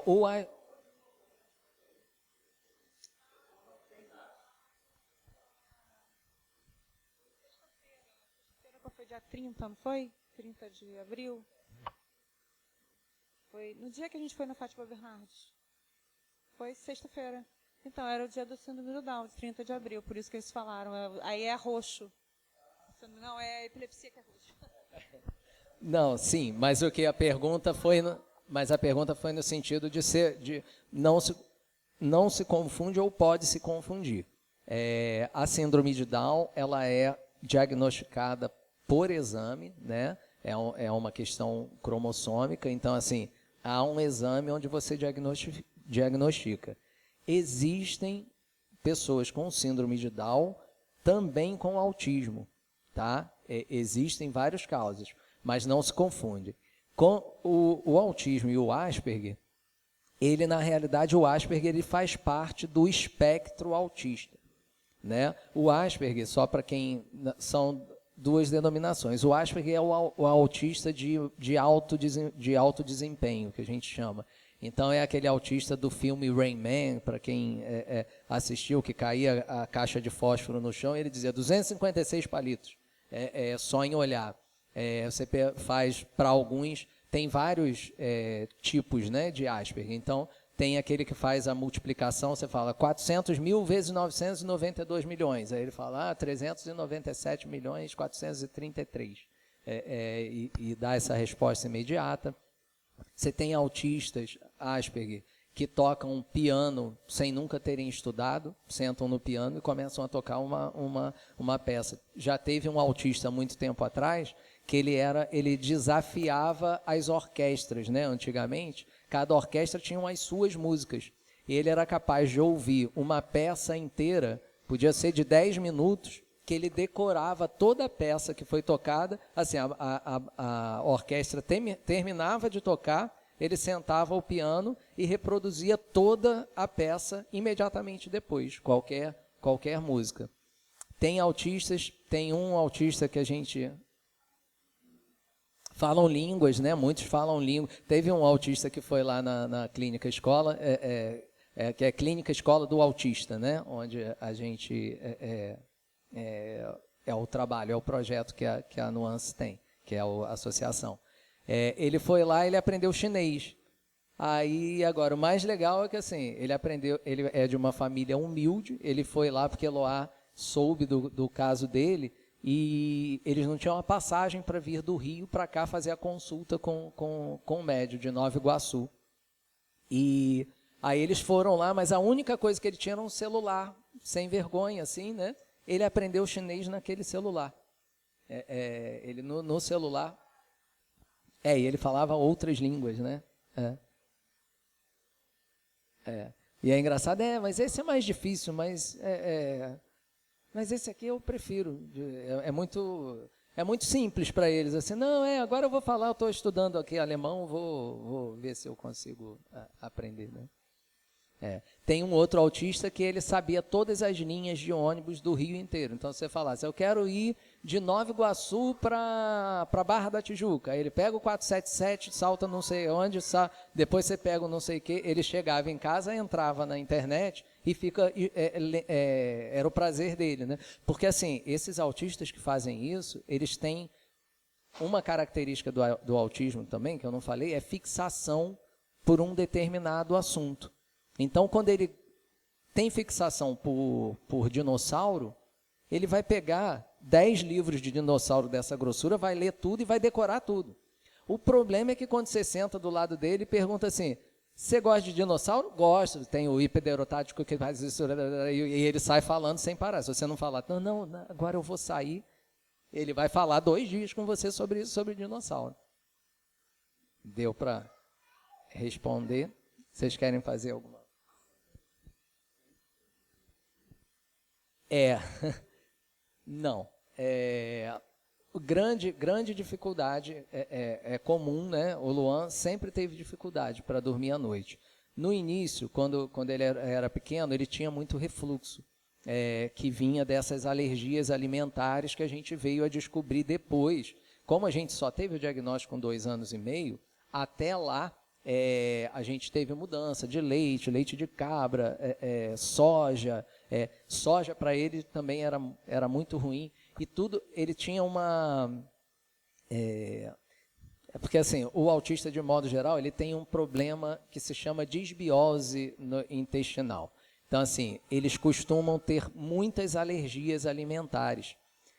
Ou a... Foi dia 30, não foi? 30 de abril? Foi no dia que a gente foi na Fátima Bernardes. Foi sexta-feira. Então, era o dia do síndrome do Down, 30 de abril, por isso que eles falaram. Aí é roxo. Não, é a epilepsia que é roxo. Não, sim, mas o que a pergunta foi, mas a pergunta foi no sentido de ser, de não se confunde ou pode se confundir. A síndrome de Down, ela é diagnosticada por exame, né? É uma questão cromossômica, então assim, há um exame onde você diagnostica. Existem pessoas com síndrome de Down também com autismo, tá? Existem vários casos, mas não se confunde. Com o autismo e o Asperger, ele na realidade, o Asperger ele faz parte do espectro autista, né? O Asperger, só para quem são duas denominações. O Asperger é o autista de alto desempenho, que a gente chama. Então, é aquele autista do filme Rain Man, para quem assistiu, que caía a caixa de fósforo no chão, ele dizia 256 palitos, só em olhar. Você faz, para alguns, tem vários tipos, né, de Asperger. Então, tem aquele que faz a multiplicação, você fala 400 mil vezes 992 milhões. Aí ele fala 397 milhões 433. E dá essa resposta imediata. Você tem autistas, Asperger, que tocam piano sem nunca terem estudado, sentam no piano e começam a tocar uma peça. Já teve um autista há muito tempo atrás que ele desafiava as orquestras, né? Antigamente, cada orquestra tinha as suas músicas. E ele era capaz de ouvir uma peça inteira, podia ser de 10 minutos, que ele decorava toda a peça que foi tocada. Assim, a orquestra terminava de tocar, ele sentava ao piano e reproduzia toda a peça imediatamente depois, qualquer música. Tem autistas, tem um autista que a gente... Falam línguas, né? Muitos falam língua. Teve um autista que foi lá na clínica escola, que é a clínica escola do autista, né? Onde a gente... é o trabalho, é o projeto que a Nuance tem, que é a associação. Ele foi lá, ele aprendeu chinês. Aí, agora, o mais legal é que, assim, ele é de uma família humilde, ele foi lá porque Eloá soube do caso dele, e eles não tinham uma passagem para vir do Rio para cá fazer a consulta com o médico de Nova Iguaçu. E aí eles foram lá, mas a única coisa que ele tinha era um celular, sem vergonha, assim, né? Ele aprendeu chinês naquele celular. Ele no celular. E ele falava outras línguas, né? E é engraçado, mas esse é mais difícil, mas esse aqui eu prefiro. É muito simples para eles. Assim, não, agora eu vou falar, eu estou estudando aqui alemão, vou ver se eu consigo aprender, né? Tem um outro autista que ele sabia todas as linhas de ônibus do Rio inteiro. Então, você falasse, eu quero ir de Nova Iguaçu para Barra da Tijuca. Aí ele pega o 477, salta não sei onde, depois você pega o não sei o quê. Ele chegava em casa, entrava na internet e era o prazer dele, né? Porque, assim, esses autistas que fazem isso, eles têm uma característica do autismo também, que eu não falei, é fixação por um determinado assunto. Então, quando ele tem fixação por dinossauro, ele vai pegar 10 livros de dinossauro dessa grossura, vai ler tudo e vai decorar tudo. O problema é que quando você senta do lado dele e pergunta assim, você gosta de dinossauro? Gosto. Tem o hipererotático que faz isso, e ele sai falando sem parar. Se você não falar, não, agora eu vou sair, ele vai falar 2 dias com você sobre isso, sobre dinossauro. Deu para responder? Vocês querem fazer alguma? Não. Grande dificuldade é comum, né? O Luan sempre teve dificuldade para dormir à noite. No início, quando ele era pequeno, ele tinha muito refluxo, que vinha dessas alergias alimentares que a gente veio a descobrir depois. Como a gente só teve o diagnóstico com 2 anos e meio, até lá a gente teve mudança de leite de cabra, soja. Soja para ele também era muito ruim. E tudo, ele tinha É porque, assim, o autista, de modo geral, ele tem um problema que se chama disbiose intestinal. Então, assim, eles costumam ter muitas alergias alimentares.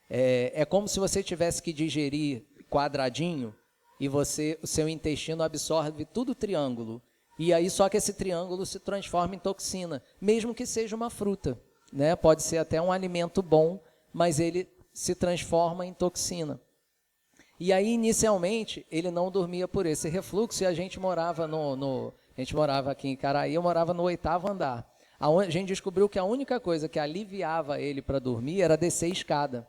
É como se você tivesse que digerir quadradinho e o seu intestino absorve tudo triângulo. E aí só que esse triângulo se transforma em toxina, mesmo que seja uma fruta, né? Pode ser até um alimento bom, mas ele se transforma em toxina. E aí, inicialmente, ele não dormia por esse refluxo e a gente morava a gente morava aqui em Caraí, eu morava no 8º andar. A gente descobriu que a única coisa que aliviava ele para dormir era descer escada.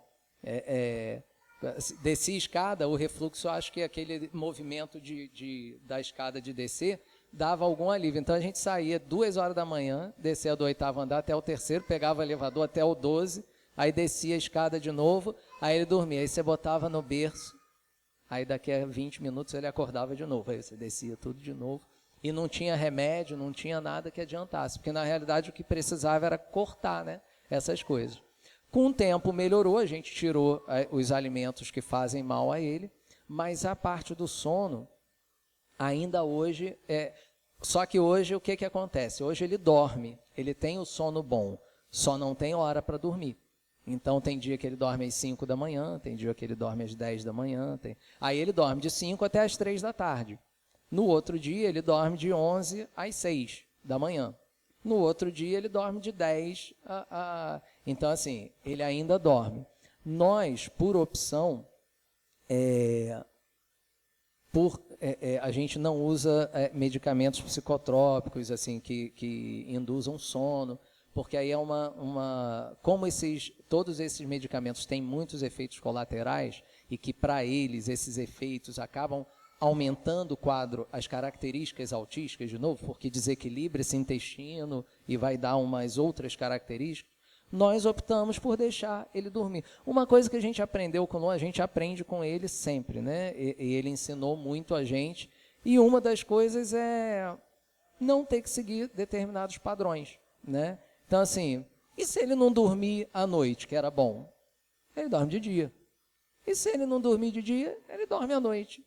Descer escada, o refluxo, acho que aquele movimento da escada de descer dava algum alívio. Então a gente saía 2 horas da manhã, descia do 8º andar até o 3º, pegava o elevador até o 12, aí descia a escada de novo, aí ele dormia. Aí você botava no berço, aí daqui a 20 minutos ele acordava de novo. Aí você descia tudo de novo. E não tinha remédio, não tinha nada que adiantasse, porque na realidade o que precisava era cortar, né, essas coisas. Com o tempo melhorou, a gente tirou os alimentos que fazem mal a ele, mas a parte do sono, ainda hoje, só que hoje o que acontece? Hoje ele dorme, ele tem o sono bom, só não tem hora para dormir. Então tem dia que ele dorme às 5 da manhã, tem dia que ele dorme às 10 da manhã, aí ele dorme de 5 até às 3 da tarde. No outro dia, ele dorme de 11 às 6 da manhã. No outro dia, ele dorme de 10 Então, assim, ele ainda dorme. Nós, por opção, a gente não usa medicamentos psicotrópicos, assim, que induzam sono, porque aí como todos esses medicamentos têm muitos efeitos colaterais, e que, para eles, esses efeitos acabam aumentando o quadro, as características autísticas, de novo, porque desequilibra esse intestino e vai dar umas outras características, nós optamos por deixar ele dormir. Uma coisa que a gente aprendeu com o Luan, a gente aprende com ele sempre, né? E ele ensinou muito a gente, e uma das coisas é não ter que seguir determinados padrões, né? Então, assim, e se ele não dormir à noite, que era bom? Ele dorme de dia. E se ele não dormir de dia, ele dorme à noite.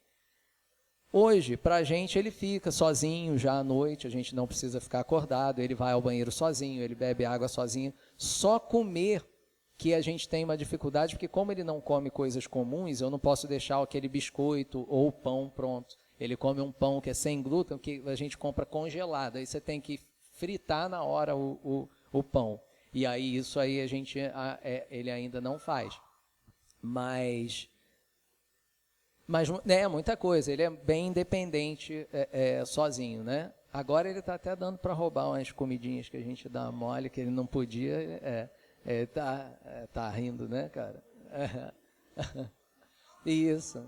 Hoje, para a gente, ele fica sozinho já à noite, a gente não precisa ficar acordado, ele vai ao banheiro sozinho, ele bebe água sozinho. Só comer que a gente tem uma dificuldade, porque como ele não come coisas comuns, eu não posso deixar aquele biscoito ou pão pronto. Ele come um pão que é sem glúten, que a gente compra congelado, aí você tem que fritar na hora o pão. E aí isso aí ele ainda não faz. Mas é muita coisa, ele é bem independente sozinho, né? Agora ele está até dando para roubar umas comidinhas que a gente dá mole, que ele não podia, tá rindo, né, cara? Isso.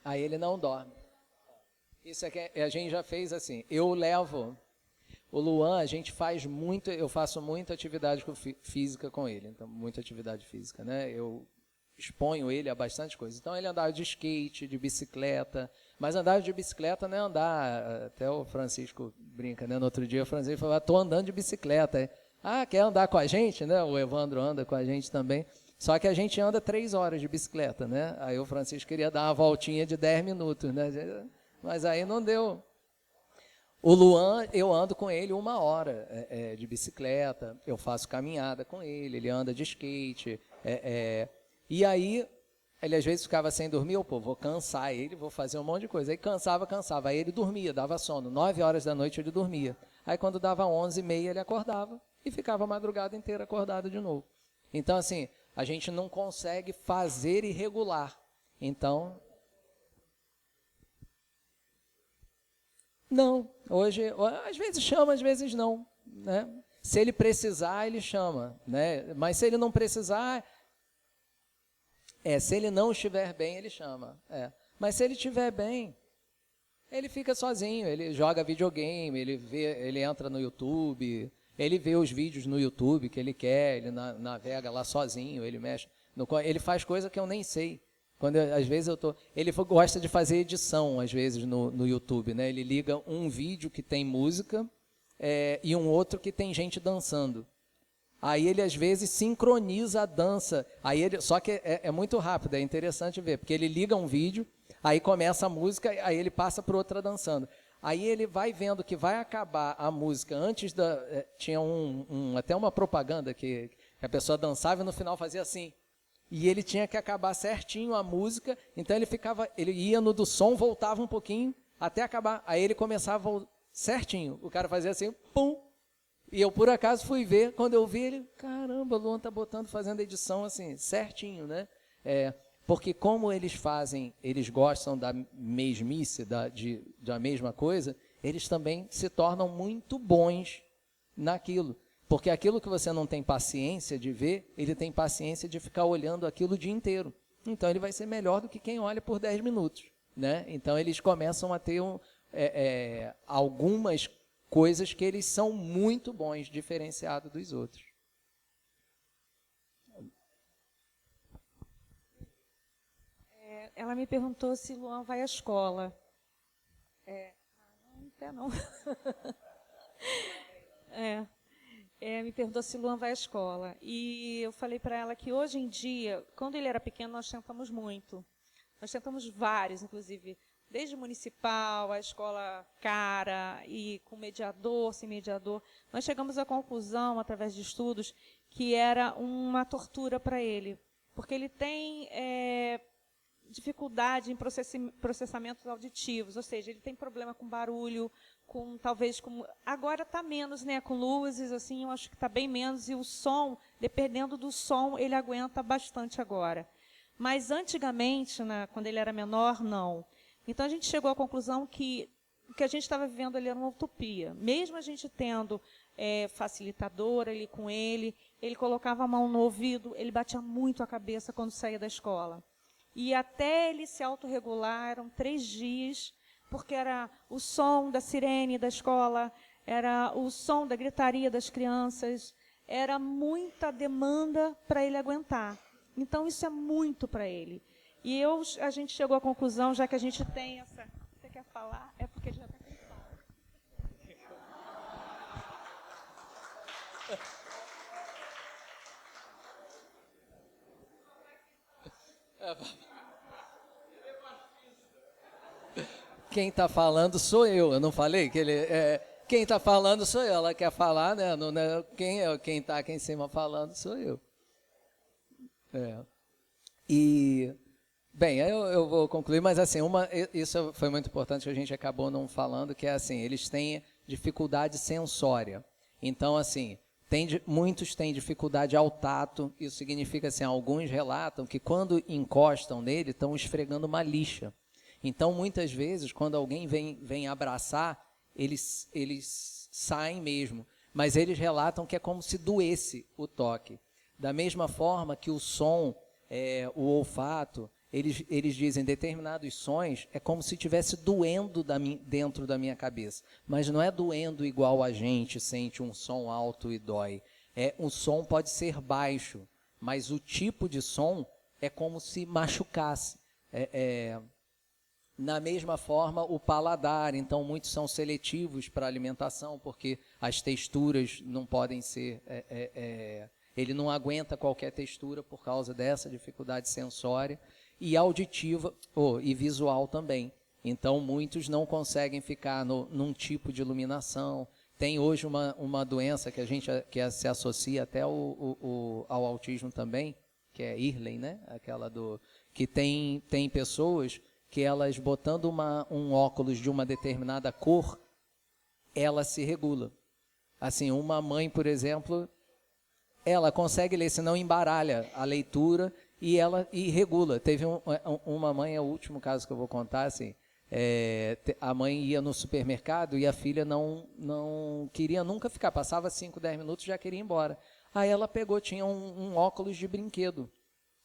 Aí ele não dorme. Isso é que a gente já fez assim. Eu levo o Luan, eu faço muita atividade física com ele, então muita atividade física, né? Eu exponho ele a bastante coisa. Então ele andava de skate, de bicicleta, mas andar de bicicleta não é andar, até o Francisco brinca, né? No outro dia o Francisco falou, estou andando de bicicleta. Quer andar com a gente, né? O Evandro anda com a gente também. Só que a gente anda 3 horas de bicicleta, né? Aí o Francisco queria dar uma voltinha de 10 minutos, né? Mas aí não deu. O Luan, eu ando com ele 1 hora de bicicleta, eu faço caminhada com ele anda de skate. E aí, ele às vezes ficava sem dormir, vou cansar ele, vou fazer um monte de coisa. Aí cansava. Aí ele dormia, dava sono. 9 horas da noite ele dormia. Aí quando dava 11h30 ele acordava e ficava a madrugada inteira acordado de novo. Então, assim, a gente não consegue fazer e regular. Então, não. Hoje, às vezes chama, às vezes não, né? Se ele precisar, ele chama, né? Mas se ele não precisar, se ele não estiver bem, ele chama. Mas se ele estiver bem, ele fica sozinho, ele joga videogame, ele entra no YouTube, Ele vê os vídeos no YouTube que ele quer, ele navega lá sozinho, ele mexe, ele faz coisa que eu nem sei. Às vezes ele gosta de fazer edição, às vezes, no YouTube, né? Ele liga um vídeo que tem música e um outro que tem gente dançando. Aí ele, às vezes, sincroniza a dança. Só que é muito rápido, é interessante ver, porque ele liga um vídeo, aí começa a música, aí ele passa para outra dançando. Aí ele vai vendo que vai acabar a música antes da... Tinha até uma propaganda que a pessoa dançava e no final fazia assim. E ele tinha que acabar certinho a música, então ele ia no do som, voltava um pouquinho até acabar. Aí ele começava certinho. O cara fazia assim, pum. E eu, por acaso, fui ver, quando eu vi ele, caramba, o Luan tá fazendo edição assim, certinho, né? Porque como eles gostam da mesmice, da mesma coisa, eles também se tornam muito bons naquilo. Porque aquilo que você não tem paciência de ver, ele tem paciência de ficar olhando aquilo o dia inteiro. Então ele vai ser melhor do que quem olha por 10 minutos, né? Então eles começam a ter algumas coisas que eles são muito bons, diferenciados dos outros. Ela me perguntou se Luan vai à escola. Não quer não. Me perguntou se Luan vai à escola. E eu falei para ela que hoje em dia, quando ele era pequeno, nós tentamos muito. Nós tentamos vários, inclusive, desde municipal, a escola cara, e com mediador, sem mediador. Nós chegamos à conclusão, através de estudos, que era uma tortura para ele. Porque ele tem dificuldade em processamentos auditivos, ou seja, ele tem problema com barulho, agora está menos, né, com luzes, assim, eu acho que está bem menos, e o som, dependendo do som, ele aguenta bastante agora. Mas antigamente, quando ele era menor, não. Então a gente chegou à conclusão que o que a gente estava vivendo ali era uma utopia. Mesmo a gente tendo facilitador ali com ele colocava a mão no ouvido, ele batia muito a cabeça quando saía da escola. E até ele se autorregular, eram 3 dias, porque era o som da sirene da escola, era o som da gritaria das crianças, era muita demanda para ele aguentar. Então, isso é muito para ele. E a gente chegou à conclusão, já que a gente tem essa... Você quer falar? É porque ele já está cansado. Quem está falando sou eu não falei que ele quem está falando sou eu, ela quer falar, né? Quem está aqui em cima falando sou eu. E bem, eu vou concluir, mas assim, isso foi muito importante que a gente acabou não falando, que é assim, eles têm dificuldade sensória. Então, assim, muitos têm dificuldade ao tato, isso significa assim, alguns relatam que quando encostam nele, estão esfregando uma lixa. Então, muitas vezes, quando alguém vem abraçar, eles saem mesmo. Mas eles relatam que é como se doesse o toque. Da mesma forma que o som, o olfato, eles dizem determinados sons, é como se estivesse doendo dentro da minha cabeça. Mas não é doendo igual a gente sente um som alto e dói. Um som pode ser baixo, mas o tipo de som é como se machucasse. Na mesma forma, o paladar, então muitos são seletivos para alimentação, porque as texturas não podem ser... ele não aguenta qualquer textura por causa dessa dificuldade sensória, e auditiva e visual também. Então, muitos não conseguem ficar num tipo de iluminação. Tem hoje uma doença que se associa até ao autismo também, que é Irlen, né? Aquela que tem pessoas que elas, botando um óculos de uma determinada cor, ela se regula. Assim, uma mãe, por exemplo, ela consegue ler, senão embaralha a leitura e regula. Teve uma mãe, é o último caso que eu vou contar, assim, a mãe ia no supermercado e a filha não queria nunca ficar, passava 5, 10 minutos e já queria ir embora. Aí ela tinha um óculos de brinquedo,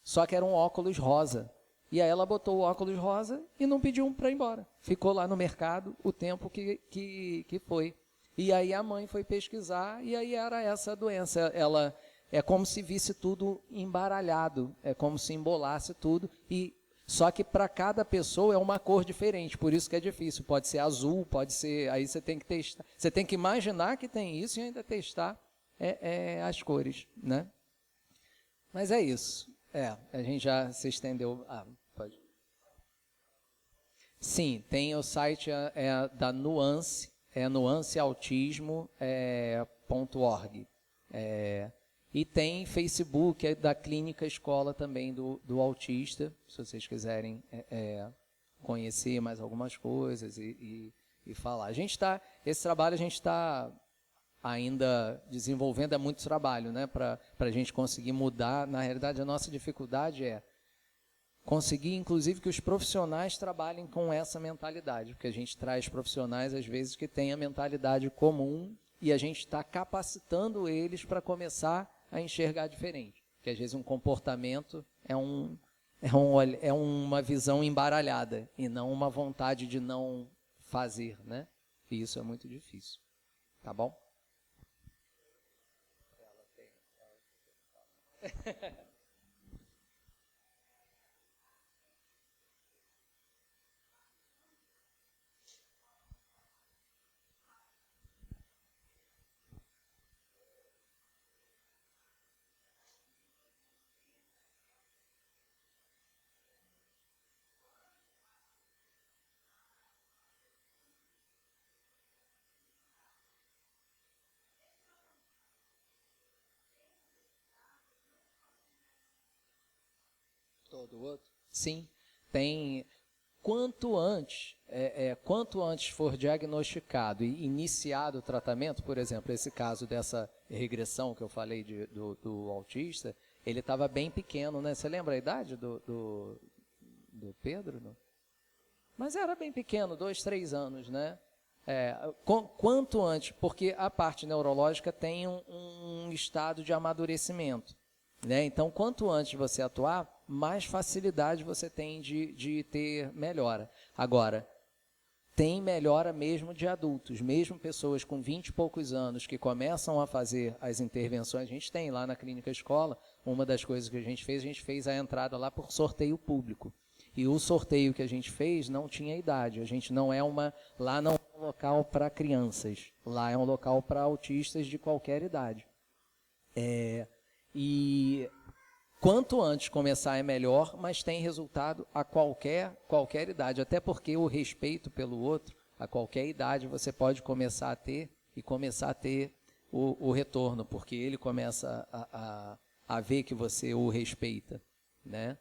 só que era um óculos rosa. E aí ela botou o óculos rosa e não pediu para ir embora. Ficou lá no mercado o tempo que foi. E aí a mãe foi pesquisar e aí era essa doença. Ela é como se visse tudo embaralhado, é como se embolasse tudo, e só que para cada pessoa é uma cor diferente, por isso que é difícil. Pode ser azul, pode ser. Aí você tem que testar. Você tem que imaginar que tem isso e ainda testar as cores, né? Mas é isso. A gente já se estendeu. Pode. Sim, tem o site da Nuance, nuanceautismo.org. E tem Facebook da Clínica Escola também do Autista, se vocês quiserem conhecer mais algumas coisas e falar. Esse trabalho a gente está ainda desenvolvendo, é muito trabalho, né, para a gente conseguir mudar. Na realidade, a nossa dificuldade é conseguir, inclusive, que os profissionais trabalhem com essa mentalidade, porque a gente traz profissionais, às vezes, que têm a mentalidade comum e a gente está capacitando eles para começar a enxergar diferente. Porque, às vezes, um comportamento é uma visão embaralhada e não uma vontade de não fazer, né? E isso é muito difícil. Tá bom? Todo outro? Sim, tem. Quanto antes for diagnosticado e iniciado o tratamento, por exemplo, esse caso dessa regressão que eu falei do autista, ele estava bem pequeno, né? Você lembra a idade do Pedro? Não? Mas era bem pequeno, 2, 3 anos, né? Quanto antes, porque a parte neurológica tem um estado de amadurecimento, né? Então, quanto antes você atuar, mais facilidade você tem de ter melhora. Agora, tem melhora mesmo de adultos, mesmo pessoas com 20 e poucos anos que começam a fazer as intervenções. A gente tem lá na Clínica Escola, uma das coisas que a gente fez a entrada lá por sorteio público. E o sorteio que a gente fez não tinha idade. A gente lá não é um local para crianças, lá é um local para autistas de qualquer idade. E quanto antes começar é melhor, mas tem resultado a qualquer idade. Até porque o respeito pelo outro, a qualquer idade, você pode começar a ter o retorno, porque ele começa a ver que você o respeita, né?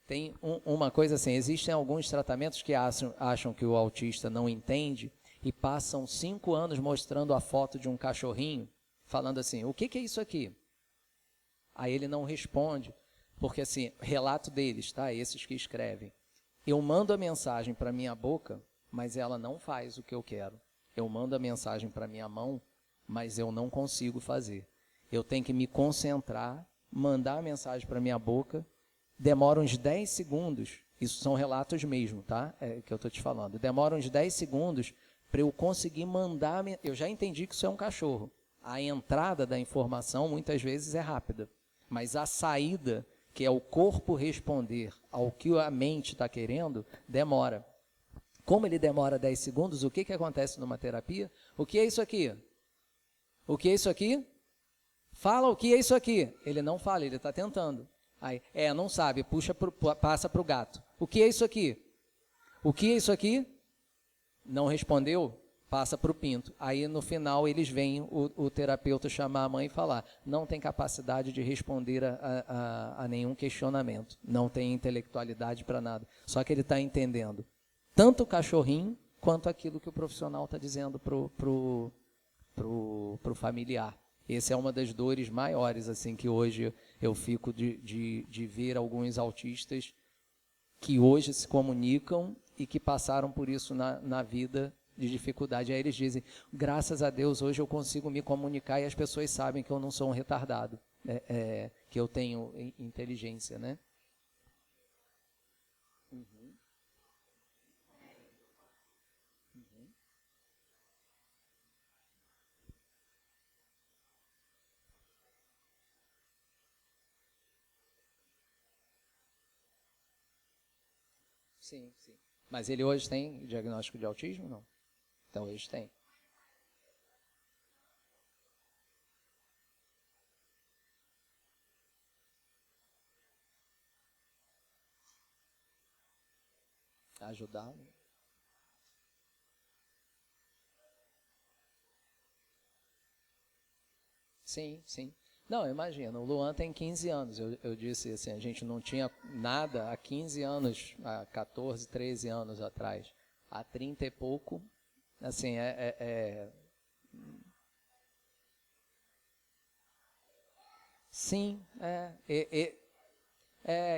Tem uma coisa assim, existem alguns tratamentos que acham que o autista não entende e passam 5 anos mostrando a foto de um cachorrinho, falando assim, o que é isso aqui? Aí ele não responde, porque assim, relato deles, tá? Esses que escrevem. Eu mando a mensagem para minha boca, mas ela não faz o que eu quero. Eu mando a mensagem para minha mão, mas eu não consigo fazer. Eu tenho que me concentrar, mandar a mensagem para minha boca, demora uns 10 segundos, isso são relatos mesmo, tá? Que eu estou te falando. Demora uns 10 segundos para eu conseguir mandar... Eu já entendi que isso é um cachorro. A entrada da informação, muitas vezes, é rápida. Mas a saída, que é o corpo responder ao que a mente está querendo, demora. Como ele demora 10 segundos, o que acontece numa terapia? O que é isso aqui? O que é isso aqui? Fala o que é isso aqui. Ele não fala, ele está tentando. Aí, não sabe, passa para o gato. O que é isso aqui? O que é isso aqui? Não respondeu? Passa para o pinto. Aí, no final, eles veem o terapeuta chamar a mãe e falar, não tem capacidade de responder a nenhum questionamento, não tem intelectualidade para nada. Só que ele está entendendo tanto o cachorrinho, quanto aquilo que o profissional está dizendo pro familiar. Essa é uma das dores maiores, assim, que hoje eu fico de ver alguns autistas que hoje se comunicam e que passaram por isso na vida de dificuldade. Aí eles dizem, graças a Deus, hoje eu consigo me comunicar e as pessoas sabem que eu não sou um retardado, que eu tenho inteligência, né? Sim, sim. Mas ele hoje tem diagnóstico de autismo? Não. Então, hoje tem. Ajudar? Sim, sim. Não, imagina, o Luan tem 15 anos. Eu disse assim, a gente não tinha nada há 15 anos, há 14, 13 anos atrás. Há 30 e pouco, assim, Sim,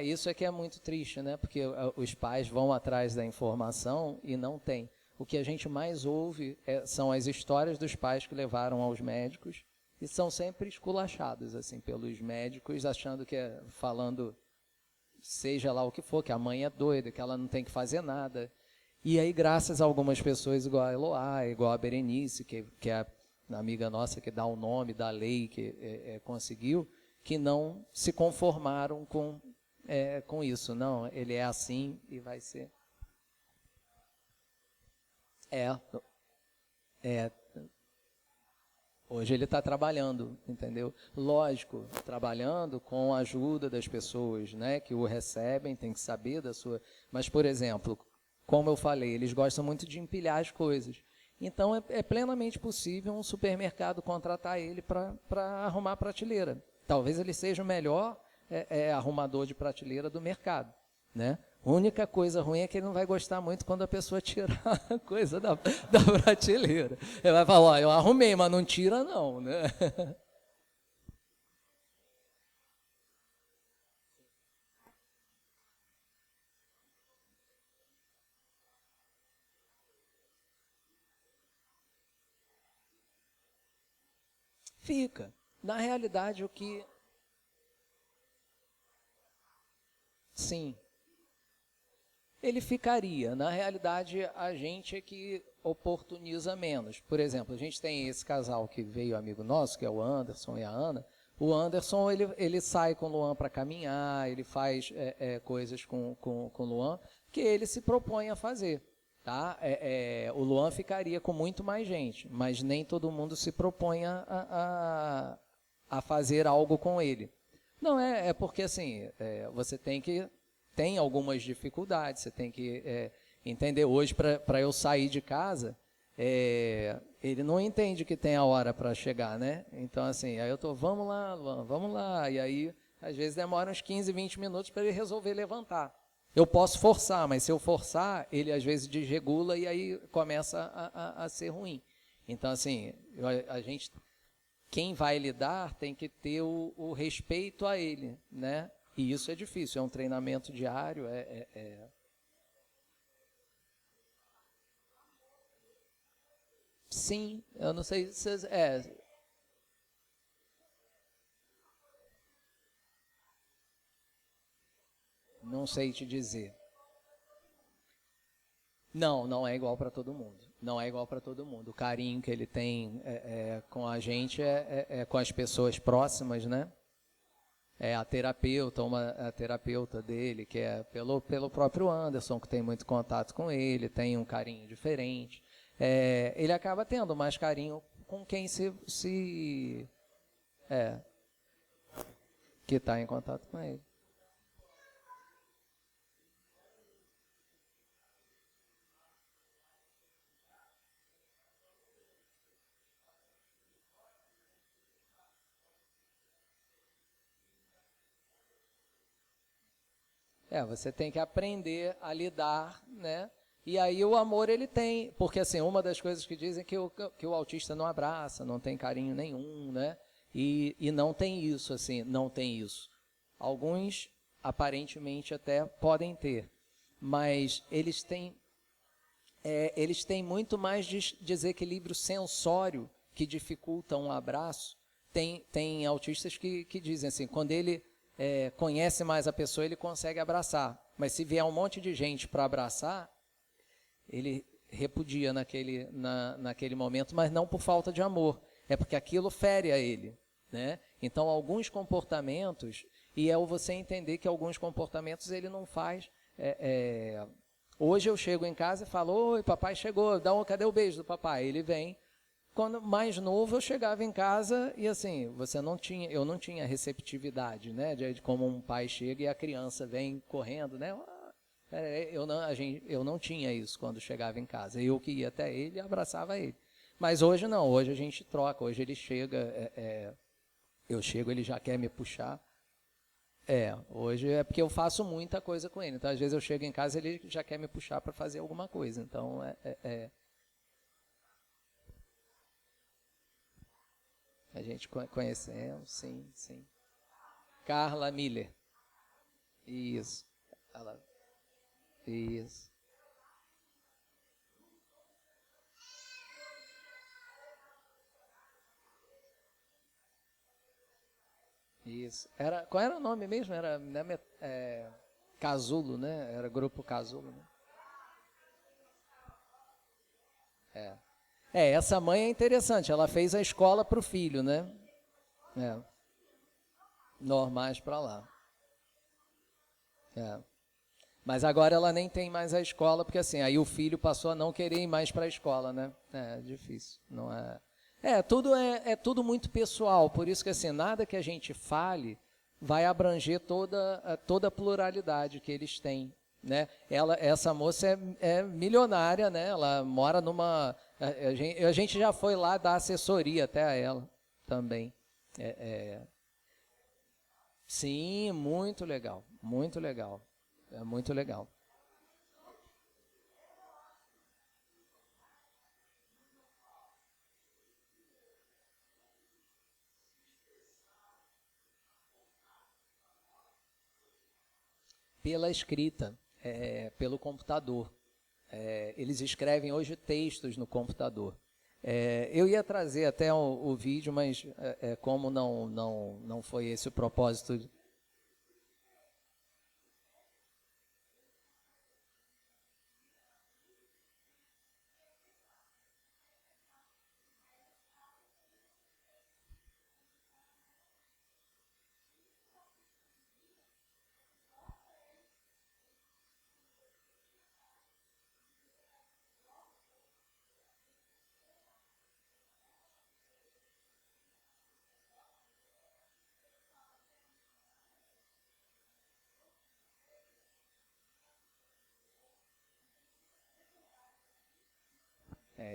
isso é que é muito triste, né? Porque os pais vão atrás da informação e não tem. O que a gente mais ouve são as histórias dos pais que levaram aos médicos e são sempre esculachados, assim, pelos médicos, achando que falando, seja lá o que for, que a mãe é doida, que ela não tem que fazer nada. E aí, graças a algumas pessoas, igual a Eloá, igual a Berenice, que é a amiga nossa que dá o nome da lei, que conseguiu, que não se conformaram com isso. Não, ele é assim e vai ser. Hoje ele está trabalhando, entendeu? Lógico, trabalhando com a ajuda das pessoas, né, que o recebem, tem que saber da sua... Mas, por exemplo, como eu falei, eles gostam muito de empilhar as coisas. Então, é plenamente possível um supermercado contratar ele para arrumar prateleira. Talvez ele seja o melhor arrumador de prateleira do mercado, né? A única coisa ruim é que ele não vai gostar muito quando a pessoa tirar a coisa da prateleira. Ele vai falar, ó, eu arrumei, mas não tira não, né? Fica. Na realidade, o que... Sim. Ele ficaria. Na realidade, a gente é que oportuniza menos. Por exemplo, a gente tem esse casal que veio amigo nosso, que é o Anderson e a Ana. O Anderson, ele sai com o Luan para caminhar, ele faz coisas com o Luan que ele se propõe a fazer. Tá? O Luan ficaria com muito mais gente, mas nem todo mundo se propõe a fazer algo com ele. Não, porque assim, você tem algumas dificuldades, você tem que entender. Hoje, para eu sair de casa, ele não entende que tem a hora para chegar, né? Então, assim, aí eu tô, vamos lá, Luan, vamos lá. E aí, às vezes, demora uns 15, 20 minutos para ele resolver levantar. Eu posso forçar, mas se eu forçar, ele às vezes desregula e aí começa a ser ruim. Então, assim, a gente, quem vai lidar tem que ter o respeito a ele, né? E isso é difícil, é um treinamento diário, Sim, eu não sei se... Não sei te dizer. Não é igual para todo mundo. Não é igual para todo mundo. O carinho que ele tem com a gente com as pessoas próximas, né? A terapeuta, a terapeuta dele, que é pelo próprio Anderson, que tem muito contato com ele, tem um carinho diferente. Ele acaba tendo mais carinho com quem que está em contato com ele. Você tem que aprender a lidar, né? E aí o amor ele tem, porque assim, uma das coisas que dizem é que o autista não abraça, não tem carinho nenhum, né? E não tem isso, assim, não tem isso. Alguns, aparentemente, até podem ter, mas eles têm muito mais desequilíbrio sensório que dificulta um abraço. Tem autistas que dizem assim, quando ele conhece mais a pessoa, ele consegue abraçar. Mas se vier um monte de gente para abraçar, ele repudia naquele momento, mas não por falta de amor. É porque aquilo fere a ele, né? Então, alguns comportamentos, e você entender que alguns comportamentos ele não faz Hoje eu chego em casa e falo, oi, papai chegou, cadê o beijo do papai? Ele vem. Quando mais novo, eu chegava em casa e assim, eu não tinha receptividade, né? De como um pai chega e a criança vem correndo, né? Eu não tinha isso quando chegava em casa. Eu que ia até ele e abraçava ele. Mas hoje não, hoje a gente troca, hoje ele chega, eu chego, ele já quer me puxar. Hoje é porque eu faço muita coisa com ele. Então, às vezes eu chego em casa e ele já quer me puxar para fazer alguma coisa. Então, a gente conhecemos, sim, sim. Carla Miller. Isso. Isso. Isso. Qual era o nome mesmo? Era Casulo, né? Era Grupo Casulo, né? Essa mãe é interessante. Ela fez a escola para o filho, né? Normais para lá. Mas agora ela nem tem mais a escola, porque assim, aí o filho passou a não querer ir mais para a escola, né? É difícil, não é... Tudo é tudo muito pessoal, por isso que assim, nada que a gente fale vai abranger toda a pluralidade que eles têm, né? Essa moça é milionária, né? Ela mora numa... A gente já foi lá dar assessoria até a ela também. Sim, muito legal, muito legal. É muito legal. Pela escrita, pelo computador. Eles escrevem hoje textos no computador. Eu ia trazer até o vídeo, mas como não foi esse o propósito.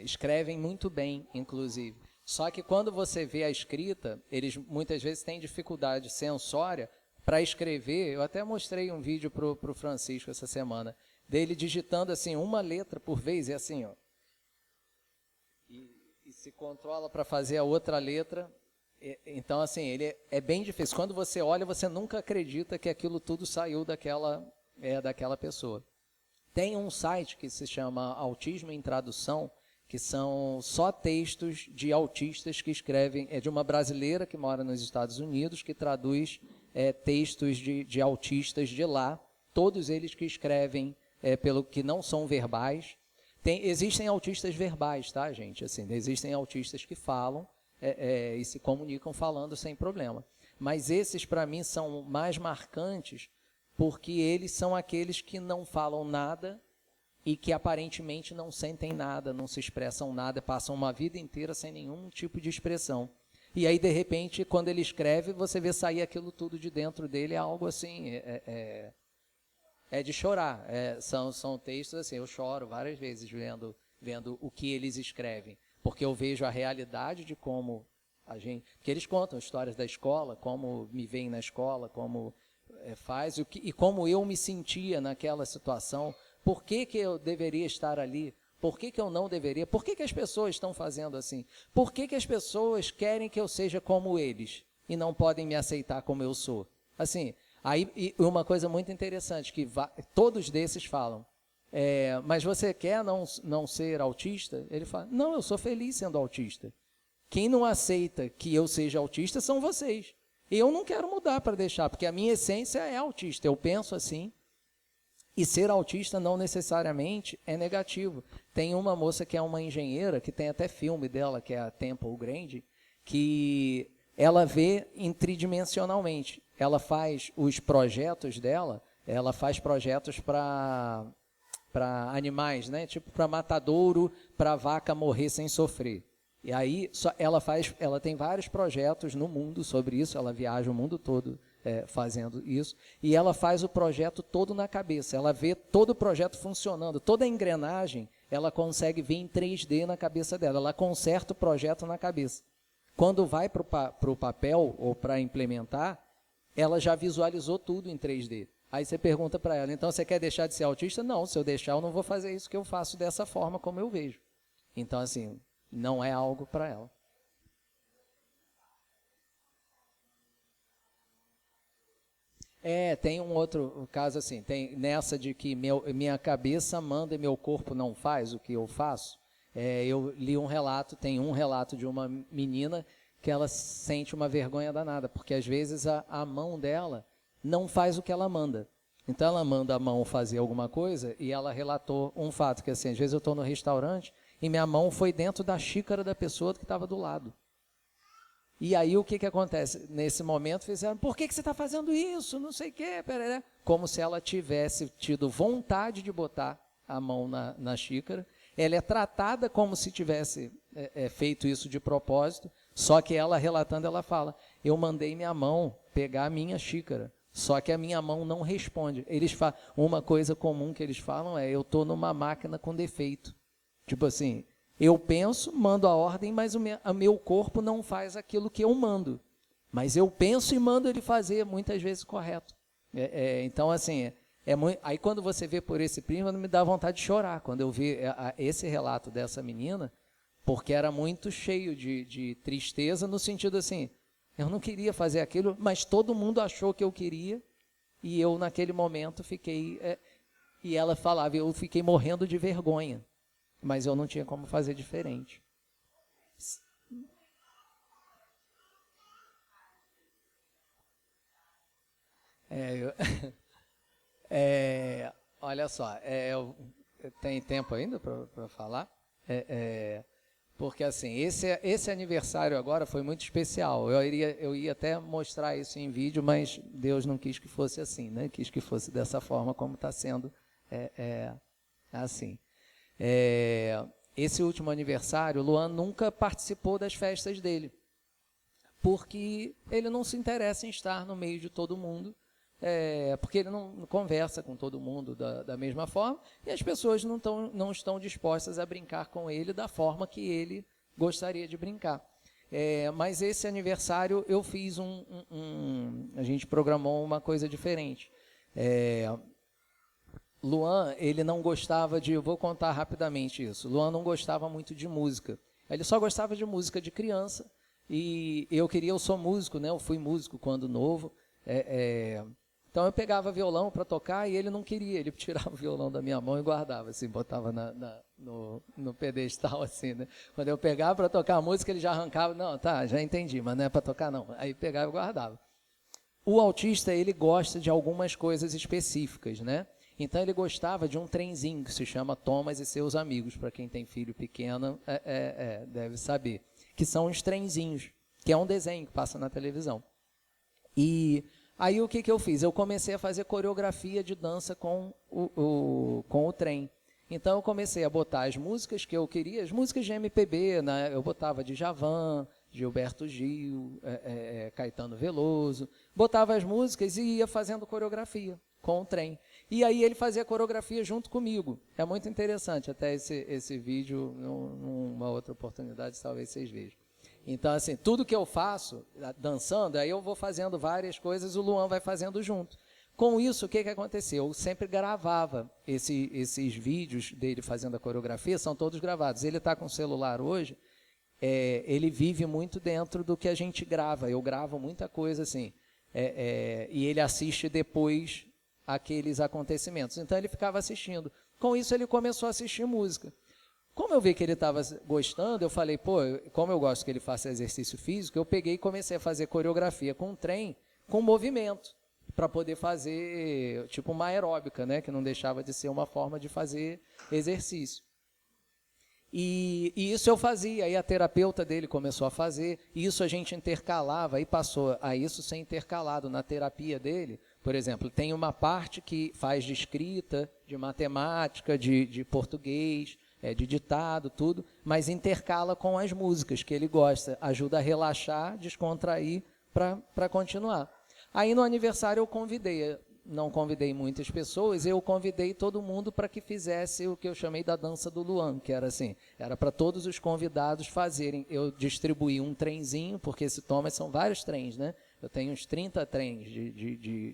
Escrevem muito bem, inclusive. Só que quando você vê a escrita, eles muitas vezes têm dificuldade sensória para escrever. Eu até mostrei um vídeo para o Francisco essa semana, dele digitando assim uma letra por vez, e assim, ó. E se controla para fazer a outra letra. Então, assim, ele é bem difícil. Quando você olha, você nunca acredita que aquilo tudo saiu daquela pessoa. Tem um site que se chama Autismo em Tradução, que são só textos de autistas que escrevem, de uma brasileira que mora nos Estados Unidos, que traduz textos de autistas de lá, todos eles que escrevem pelo que não são verbais. Existem autistas verbais, tá, gente? Assim, existem autistas que falam e se comunicam falando sem problema. Mas esses, para mim, são mais marcantes, porque eles são aqueles que não falam nada e que aparentemente não sentem nada, não se expressam nada, passam uma vida inteira sem nenhum tipo de expressão. E aí, de repente, quando ele escreve, você vê sair aquilo tudo de dentro dele, é algo assim, de chorar. São textos assim, eu choro várias vezes vendo o que eles escrevem, porque eu vejo a realidade de como a gente... Porque eles contam histórias da escola, como me veem na escola, como faz, e como eu me sentia naquela situação. Por que eu deveria estar ali? Por que eu não deveria? Por que as pessoas estão fazendo assim? Por que as pessoas querem que eu seja como eles e não podem me aceitar como eu sou? Assim, aí uma coisa muito interessante, que todos desses falam, mas você quer não ser autista? Ele fala, não, eu sou feliz sendo autista. Quem não aceita que eu seja autista são vocês. E eu não quero mudar para deixar, porque a minha essência é autista, eu penso assim. E ser autista não necessariamente é negativo. Tem uma moça que é uma engenheira, que tem até filme dela, que é a Temple Grande, que ela vê tridimensionalmente. Ela faz os projetos dela, ela faz projetos para animais, né? Tipo para matadouro, para vaca morrer sem sofrer. E aí ela tem vários projetos no mundo sobre isso, ela viaja o mundo todo fazendo isso, e ela faz o projeto todo na cabeça, ela vê todo o projeto funcionando, toda a engrenagem, ela consegue ver em 3D na cabeça dela, ela conserta o projeto na cabeça. Quando vai para o papel ou para implementar, ela já visualizou tudo em 3D. Aí você pergunta para ela, então você quer deixar de ser autista? Não, se eu deixar eu não vou fazer isso que eu faço dessa forma como eu vejo. Então assim, não é algo para ela. Tem um outro caso assim, tem nessa de que minha cabeça manda e meu corpo não faz o que eu faço. Eu li um relato, tem um relato de uma menina que ela sente uma vergonha danada, porque às vezes a mão dela não faz o que ela manda. Então ela manda a mão fazer alguma coisa e ela relatou um fato, que assim, às vezes eu estou no restaurante e minha mão foi dentro da xícara da pessoa que estava do lado. E aí o que acontece? Nesse momento fizeram, por que você está fazendo isso? Não sei o quê. Como se ela tivesse tido vontade de botar a mão na xícara. Ela é tratada como se tivesse feito isso de propósito, só que ela relatando, ela fala, eu mandei minha mão pegar a minha xícara, só que a minha mão não responde. Uma coisa comum que eles falam eu estou numa máquina com defeito. Tipo assim, eu penso, mando a ordem, mas o meu corpo não faz aquilo que eu mando. Mas eu penso e mando ele fazer, muitas vezes correto. Então, assim, aí quando você vê por esse prisma, me dá vontade de chorar. Quando eu vi esse relato dessa menina, porque era muito cheio de tristeza, no sentido assim, eu não queria fazer aquilo, mas todo mundo achou que eu queria, e eu naquele momento fiquei... e ela falava, eu fiquei morrendo de vergonha. Mas eu não tinha como fazer diferente. Olha só, tem tempo ainda para falar? Porque assim, esse aniversário agora foi muito especial. Eu ia até mostrar isso em vídeo, mas Deus não quis que fosse assim, né? Quis que fosse dessa forma como está sendo assim. Esse último aniversário, o Luan nunca participou das festas dele, porque ele não se interessa em estar no meio de todo mundo, porque ele não conversa com todo mundo da mesma forma, e as pessoas não estão dispostas a brincar com ele da forma que ele gostaria de brincar. Mas esse aniversário eu fiz a gente programou uma coisa diferente. Luan, ele não gostava eu vou contar rapidamente isso, Luan não gostava muito de música, ele só gostava de música de criança, e eu sou músico, né? Eu fui músico quando novo, então eu pegava violão para tocar e ele não queria, ele tirava o violão da minha mão e guardava, assim, botava no pedestal, assim, né? Quando eu pegava para tocar a música, ele já arrancava, não, tá, já entendi, mas não é para tocar não, aí pegava e guardava. O autista, ele gosta de algumas coisas específicas, né? Então ele gostava de um trenzinho que se chama Thomas e Seus Amigos, para quem tem filho pequeno deve saber, que são os trenzinhos, que é um desenho que passa na televisão. E aí o que eu fiz? Eu comecei a fazer coreografia de dança com o trem. Então eu comecei a botar as músicas que eu queria, as músicas de MPB, né? Eu botava Djavan, Gilberto Gil, Caetano Veloso, botava as músicas e ia fazendo coreografia com o trem. E aí ele fazia coreografia junto comigo. É muito interessante, até esse vídeo, numa outra oportunidade, talvez vocês vejam. Então, assim, tudo que eu faço, dançando, aí eu vou fazendo várias coisas, o Luan vai fazendo junto. Com isso, o que aconteceu? Eu sempre gravava esses vídeos dele fazendo a coreografia, são todos gravados. Ele está com o celular hoje, ele vive muito dentro do que a gente grava. Eu gravo muita coisa assim, e ele assiste depois aqueles acontecimentos. Então ele ficava assistindo. Com isso ele começou a assistir música. Como eu vi que ele estava gostando, eu falei, como eu gosto que ele faça exercício físico, eu peguei e comecei a fazer coreografia com o trem, com movimento, para poder fazer tipo uma aeróbica, né, que não deixava de ser uma forma de fazer exercício. E isso eu fazia, aí a terapeuta dele começou a fazer, e isso a gente intercalava, aí passou a isso ser intercalado na terapia dele, Por exemplo, tem uma parte que faz de escrita, de matemática, de português, de ditado, tudo, mas intercala com as músicas que ele gosta, ajuda a relaxar, descontrair para continuar. Aí no aniversário eu convidei, não convidei muitas pessoas, eu convidei todo mundo para que fizesse o que eu chamei da dança do Luan, que era assim, era para todos os convidados fazerem. Eu distribuí um trenzinho, porque esse Thomas são vários trens, né? Eu tenho uns 30 trens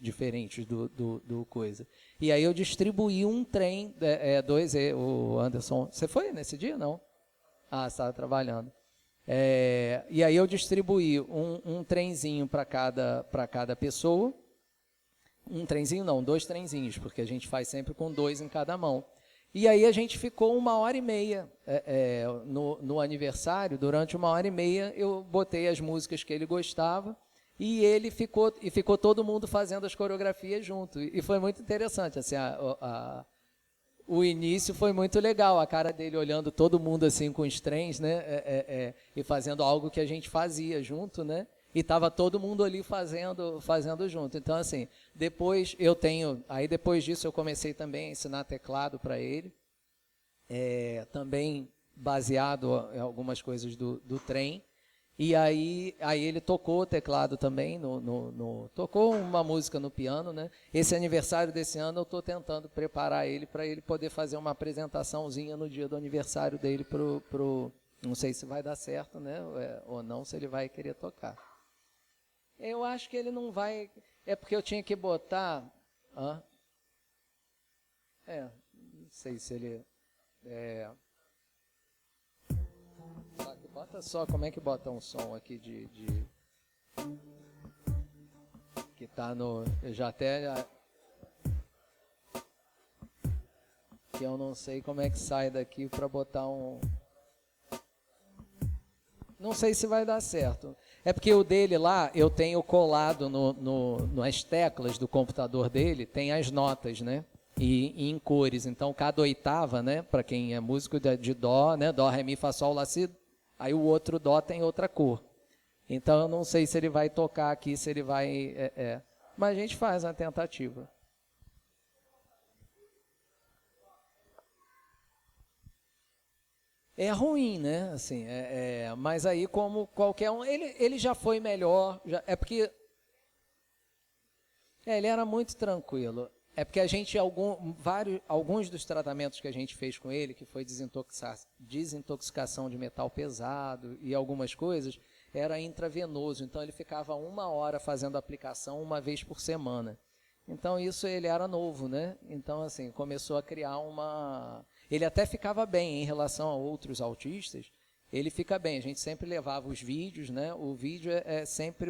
diferentes do coisa. E aí eu distribuí um trem, o Anderson, você foi nesse dia, não? Ah, você estava trabalhando. E aí eu distribuí um trenzinho para cada pessoa. Um trenzinho não, 2 trenzinhos, porque a gente faz sempre com 2 em cada mão. E aí a gente ficou 1h30 no aniversário. Durante 1h30 eu botei as músicas que ele gostava e ficou todo mundo fazendo as coreografias junto. E foi muito interessante, assim, o início foi muito legal, a cara dele olhando todo mundo assim com os trens, né, e fazendo algo que a gente fazia junto, né, e estava todo mundo ali fazendo junto. Então, assim, depois disso eu comecei também a ensinar teclado para ele, também baseado em algumas coisas do trem. E aí ele tocou o teclado também, tocou uma música no piano, né? Esse aniversário desse ano eu estou tentando preparar ele para ele poder fazer uma apresentaçãozinha no dia do aniversário dele não sei se vai dar certo, né? Ou não, se ele vai querer tocar. Eu acho que ele não vai, porque eu tinha que botar, não sei se ele, bota só, como é que bota um som aqui que tá no, que eu não sei como é que sai daqui para botar não sei se vai dar certo. É porque o dele lá, eu tenho colado nas teclas do computador dele, tem as notas, né? E em cores. Então, cada oitava, né? Para quem é músico de dó, né? Dó, ré, mi, fá, sol, lá, si. Aí o outro dó tem outra cor. Então, eu não sei se ele vai tocar aqui, se ele vai... Mas a gente faz uma tentativa. É ruim, né? Assim, mas aí, como qualquer um, ele já foi melhor. Porque ele era muito tranquilo. É porque a gente, alguns dos tratamentos que a gente fez com ele, que foi desintoxicação de metal pesado e algumas coisas, era intravenoso. Então, ele ficava 1 hora fazendo aplicação 1 vez por semana. Então, isso ele era novo, né? Então, assim, começou a criar uma... Ele até ficava bem em relação a outros autistas, ele fica bem. A gente sempre levava os vídeos, né? O vídeo é sempre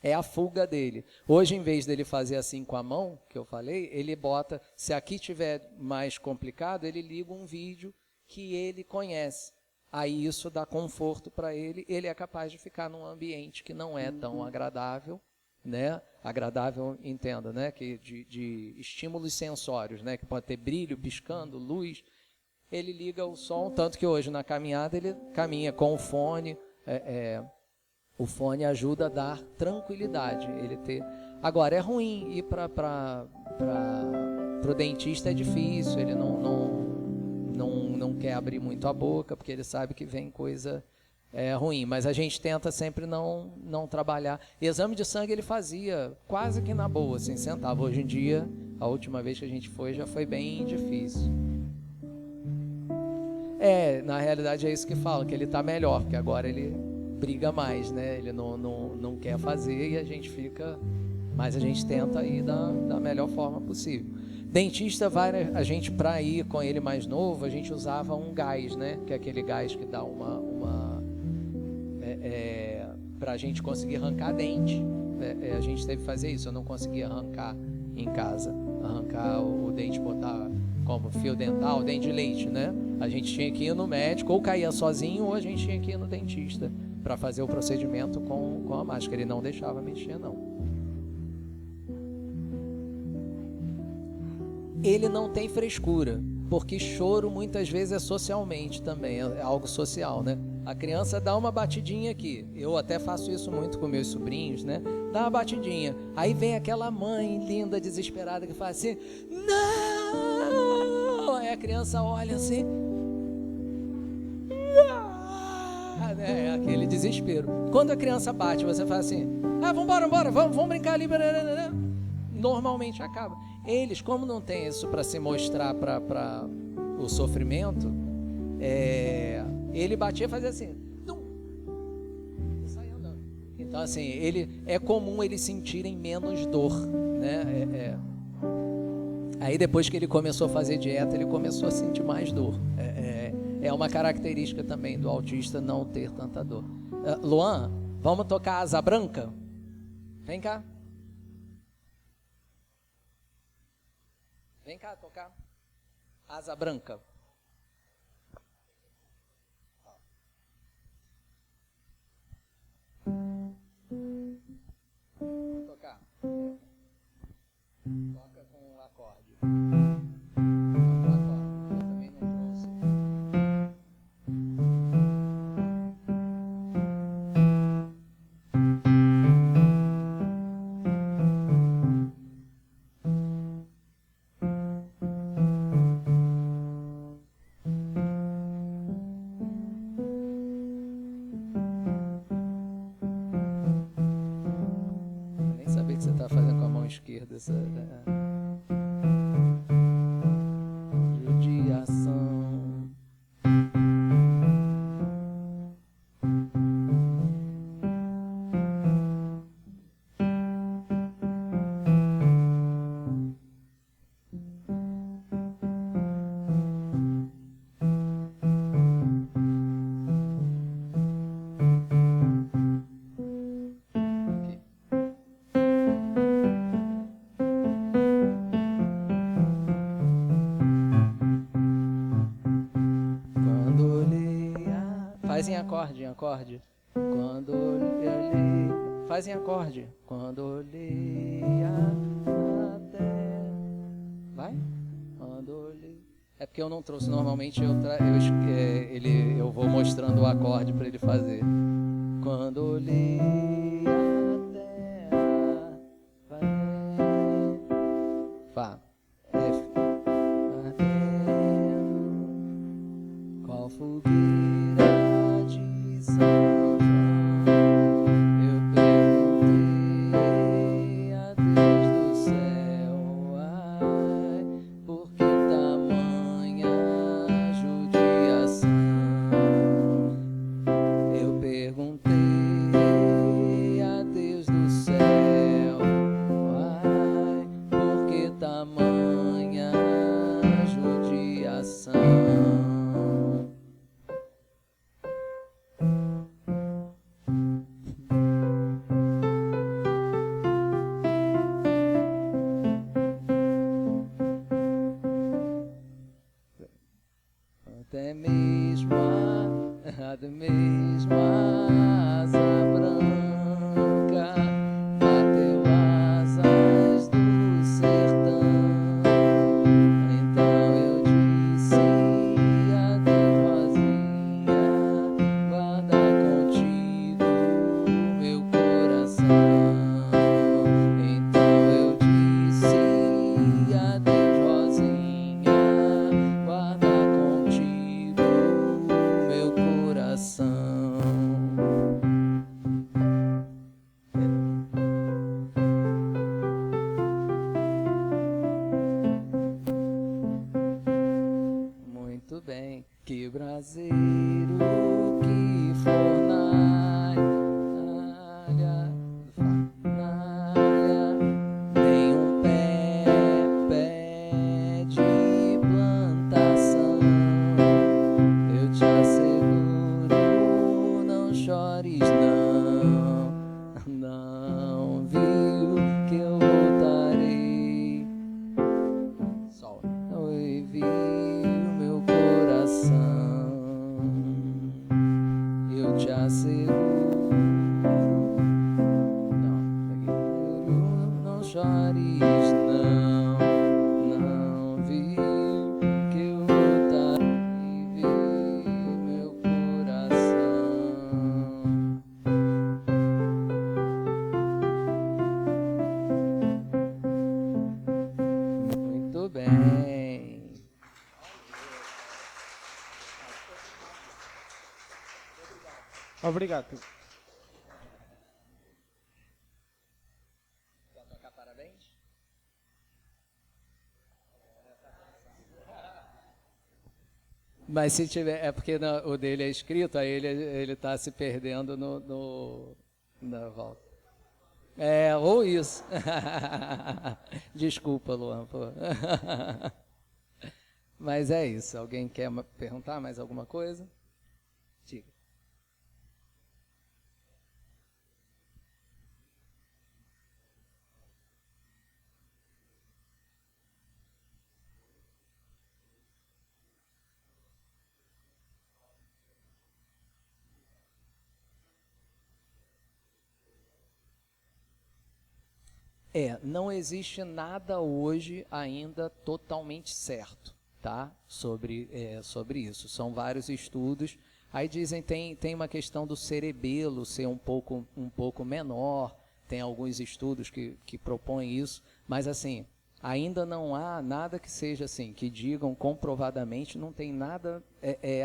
é a fuga dele. Hoje, em vez dele fazer assim com a mão, que eu falei, ele bota, se aqui tiver mais complicado, ele liga um vídeo que ele conhece. Aí isso dá conforto para ele, ele é capaz de ficar num ambiente que não é tão agradável, né? Agradável, entenda, né? Que de estímulos sensórios, né? Que pode ter brilho, piscando, luz. Ele liga o som, tanto que hoje na caminhada ele caminha com o fone. O fone ajuda a dar tranquilidade. Agora, é ruim ir para o dentista, é difícil, ele não quer abrir muito a boca, porque ele sabe que vem coisa ruim, mas a gente tenta sempre não trabalhar. Exame de sangue ele fazia quase que na boa, assim, sentava. Hoje em dia, a última vez que a gente foi, já foi bem difícil. Na realidade é isso que fala, que ele está melhor, porque agora ele briga mais, né? Ele não quer fazer e a gente fica... Mas a gente tenta ir da melhor forma possível. Dentista, a gente, para ir com ele mais novo, a gente usava um gás, né? Que é aquele gás que dá para a gente conseguir arrancar dente. A gente teve que fazer isso, eu não conseguia arrancar em casa. Arrancar o dente, botar como fio dental, dente de leite, né? A gente tinha que ir no médico, ou caía sozinho, ou a gente tinha que ir no dentista para fazer o procedimento com a máscara. Ele não deixava mexer, não. Ele não tem frescura, porque choro muitas vezes é socialmente também, é algo social, né? A criança dá uma batidinha aqui. Eu até faço isso muito com meus sobrinhos, né? Dá uma batidinha. Aí vem aquela mãe linda, desesperada, que fala assim: não! Aí a criança olha assim. É aquele desespero. Quando a criança bate, você fala assim: vambora, vamos brincar ali. Normalmente acaba. Eles, como não tem isso para se mostrar para o sofrimento, ele batia e fazia assim, e saia andando. Então, assim, é comum eles sentirem menos dor, né? Aí, depois que ele começou a fazer dieta, ele começou a sentir mais dor. É uma característica também do autista não ter tanta dor. Luan, vamos tocar Asa Branca? Vem cá. Vem cá tocar Asa Branca. Vou tocar. Toca com o acorde. Toca o acorde. Eu também não trouxe. Você está fazendo com a mão esquerda essa judiação. Faz em acorde. Quando olhei, faz em acorde. Quando olhei a terra. Vai? Quando olhei. É porque eu não trouxe. Normalmente eu vou mostrando o acorde para ele fazer. Quando olhei a terra. Vai. Fá. F. A terra. Qual fogueira de São João, eu perguntei a Deus do céu, ai, por que tamanha judiação? Eu perguntei a Deus do céu, ai, por que tamanha judiação? Até mesmo a asa branca bateu asas do sertão. Então eu disse adeus, Rosinha, guarda contigo meu coração. Então eu disse adeus, Rosinha, guarda contigo meu coração. Muito bem, que braseiro, que fornalha, nenhum pé de plantação. Eu te asseguro, não chores não viu que eu voltarei. Sol. Oi, viu meu coração, eu te asseguro, não chores não viu que eu voltarei, viu meu coração. Obrigado. Quer tocar parabéns? Mas se tiver, é porque o dele é escrito, aí ele está se perdendo na volta. Ou isso. Desculpa, Luan. Pô. Mas é isso. Alguém quer perguntar mais alguma coisa? Diga. Não existe nada hoje ainda totalmente certo, tá? Sobre isso. São vários estudos. Aí dizem tem uma questão do cerebelo ser um pouco menor. Tem alguns estudos que propõem isso, mas assim ainda não há nada que seja assim que digam comprovadamente. Não tem nada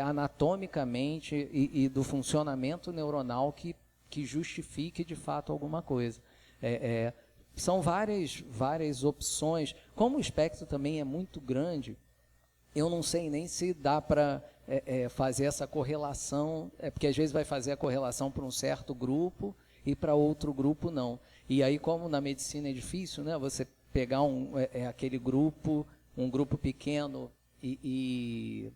anatomicamente e do funcionamento neuronal que justifique de fato alguma coisa. São várias opções. Como o espectro também é muito grande, eu não sei nem se dá para fazer essa correlação, porque às vezes vai fazer a correlação para um certo grupo e para outro grupo não. E aí, como na medicina é difícil, né, você pegar aquele grupo, um grupo pequeno e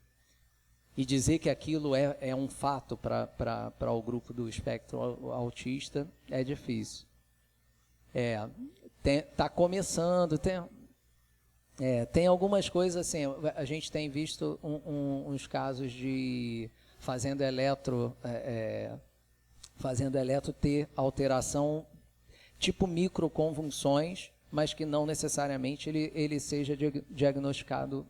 dizer que aquilo é um fato para o grupo do espectro autista, é difícil. Tá começando, tem algumas coisas assim. A gente tem visto uns casos de fazendo eletro ter alteração tipo microconvulsões, mas que não necessariamente ele seja diagnosticado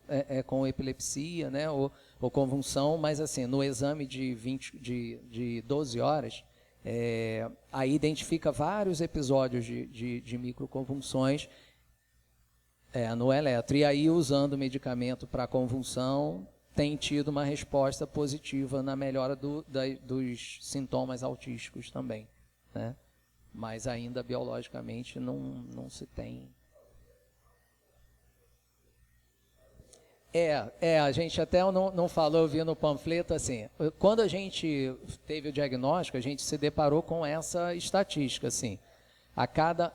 com epilepsia, né, ou convulsão, mas assim, no exame de 12 horas, aí identifica vários episódios de microconvulsões no eletro. E aí, usando medicamento para convulsão, tem tido uma resposta positiva na melhora dos sintomas autísticos também, né? Mas ainda biologicamente não se tem. A gente até não falou, eu vi no panfleto, assim, quando a gente teve o diagnóstico, a gente se deparou com essa estatística, assim,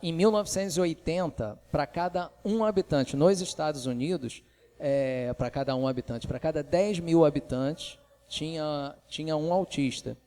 em 1980, para cada um habitante nos Estados Unidos, para cada 10 mil habitantes, tinha um autista.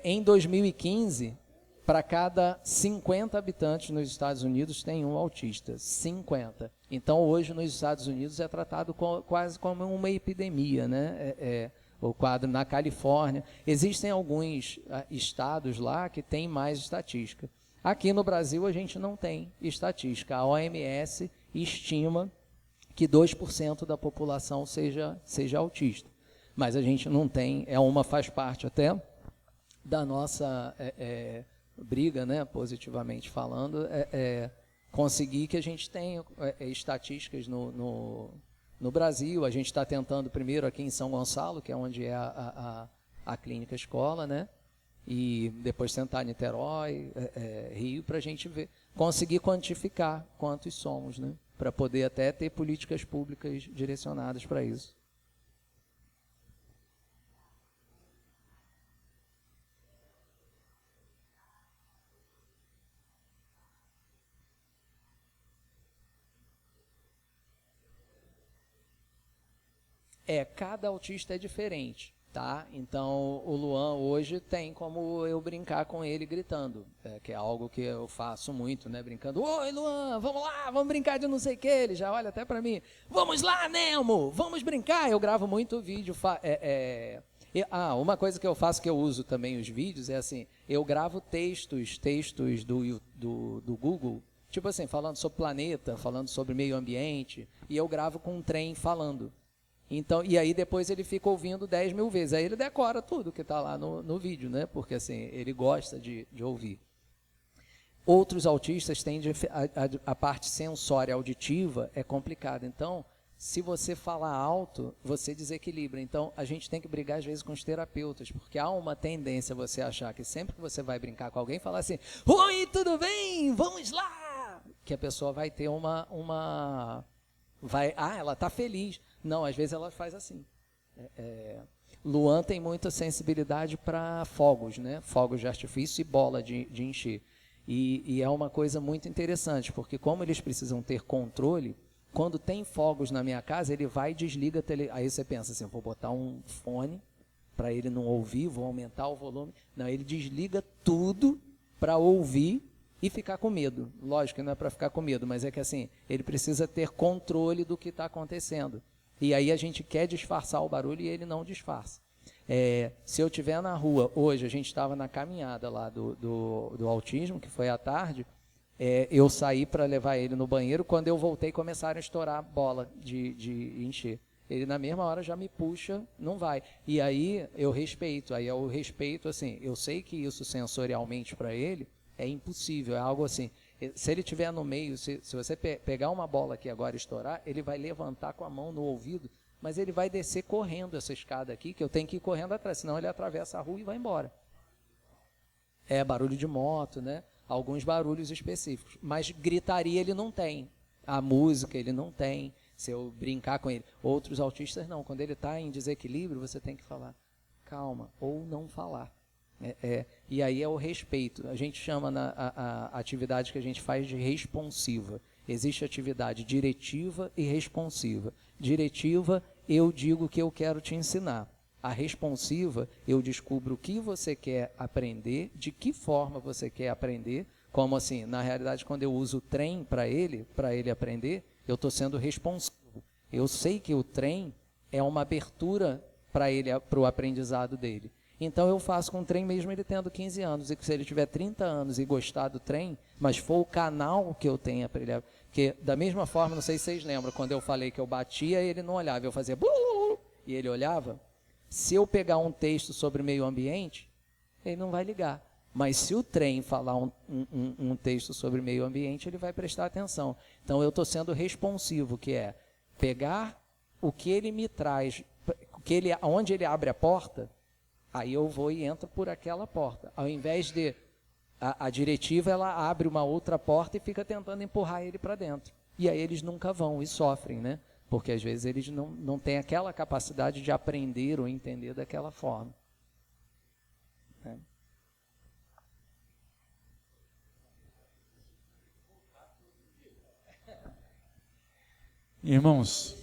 Em 2015, para cada 50 habitantes nos Estados Unidos tem um autista, 50. Então, hoje, nos Estados Unidos, é tratado quase como uma epidemia, né? O quadro na Califórnia. Existem alguns estados lá que têm mais estatística. Aqui no Brasil, a gente não tem estatística. A OMS estima que 2% da população seja autista. Mas a gente não tem, faz parte até da nossa briga, né, positivamente falando, conseguir que a gente tenha estatísticas no Brasil. A gente está tentando primeiro aqui em São Gonçalo, que é onde é a clínica escola, né? E depois tentar Niterói, Rio, para a gente conseguir quantificar quantos somos, né? Para poder até ter políticas públicas direcionadas para isso. Cada autista é diferente, tá? Então, o Luan hoje tem como eu brincar com ele gritando, que é algo que eu faço muito, né? Brincando, oi, Luan, vamos lá, vamos brincar de não sei o que. Ele já olha até para mim, vamos lá, Nemo, vamos brincar. Eu gravo muito vídeo. Uma coisa que eu faço, que eu uso também os vídeos, é assim, eu gravo textos do Google, tipo assim, falando sobre planeta, falando sobre meio ambiente, e eu gravo com um trem falando. Então, e aí depois ele fica ouvindo 10 mil vezes. Aí ele decora tudo que está lá no vídeo, né? Porque assim, ele gosta de ouvir. Outros autistas têm a parte sensória auditiva é complicada. Então, se você falar alto, você desequilibra. Então, a gente tem que brigar, às vezes, com os terapeutas, porque há uma tendência a você achar que sempre que você vai brincar com alguém, falar assim, oi, tudo bem? Vamos lá! Que a pessoa vai ter ela está feliz. Não, às vezes ela faz assim. Luan tem muita sensibilidade para fogos, né? Fogos de artifício e bola de encher. E é uma coisa muito interessante, porque como eles precisam ter controle, quando tem fogos na minha casa, ele vai e desliga a televisão. Aí você pensa assim, vou botar um fone para ele não ouvir, vou aumentar o volume. Não, ele desliga tudo para ouvir e ficar com medo. Lógico que não é para ficar com medo, mas é que assim, ele precisa ter controle do que está acontecendo. E aí a gente quer disfarçar o barulho e ele não disfarça. Se eu estiver na rua, hoje a gente estava na caminhada lá do autismo, que foi à tarde, eu saí para levar ele no banheiro, quando eu voltei começaram a estourar bola de encher. Ele na mesma hora já me puxa, não vai. E aí eu respeito, assim, eu sei que isso sensorialmente para ele é impossível, é algo assim. Se ele estiver no meio, se você pegar uma bola aqui agora e estourar, ele vai levantar com a mão no ouvido, mas ele vai descer correndo essa escada aqui, que eu tenho que ir correndo atrás, senão ele atravessa a rua e vai embora. Barulho de moto, né? Alguns barulhos específicos, mas gritaria ele não tem, a música ele não tem, se eu brincar com ele. Outros autistas não, quando ele está em desequilíbrio, você tem que falar calma, ou não falar. E aí é o respeito, a gente chama a atividade que a gente faz de responsiva. Existe atividade diretiva e responsiva. Diretiva, eu digo o que eu quero te ensinar. A responsiva, eu descubro o que você quer aprender, de que forma você quer aprender, como assim, na realidade, quando eu uso o trem para ele aprender, eu estou sendo responsivo. Eu sei que o trem é uma abertura para o aprendizado dele. Então eu faço com o trem mesmo ele tendo 15 anos, e se ele tiver 30 anos e gostar do trem, mas for o canal que eu tenha para ele, porque da mesma forma, não sei se vocês lembram, quando eu falei que eu batia, ele não olhava, eu fazia e ele olhava. Se eu pegar um texto sobre meio ambiente, ele não vai ligar. Mas se o trem falar um texto sobre meio ambiente, ele vai prestar atenção. Então eu estou sendo responsivo, que é pegar o que ele me traz, onde ele abre a porta, aí eu vou e entro por aquela porta. Ao invés de a diretiva, ela abre uma outra porta e fica tentando empurrar ele para dentro. E aí eles nunca vão e sofrem, né? Porque às vezes eles não têm aquela capacidade de aprender ou entender daquela forma. Irmãos,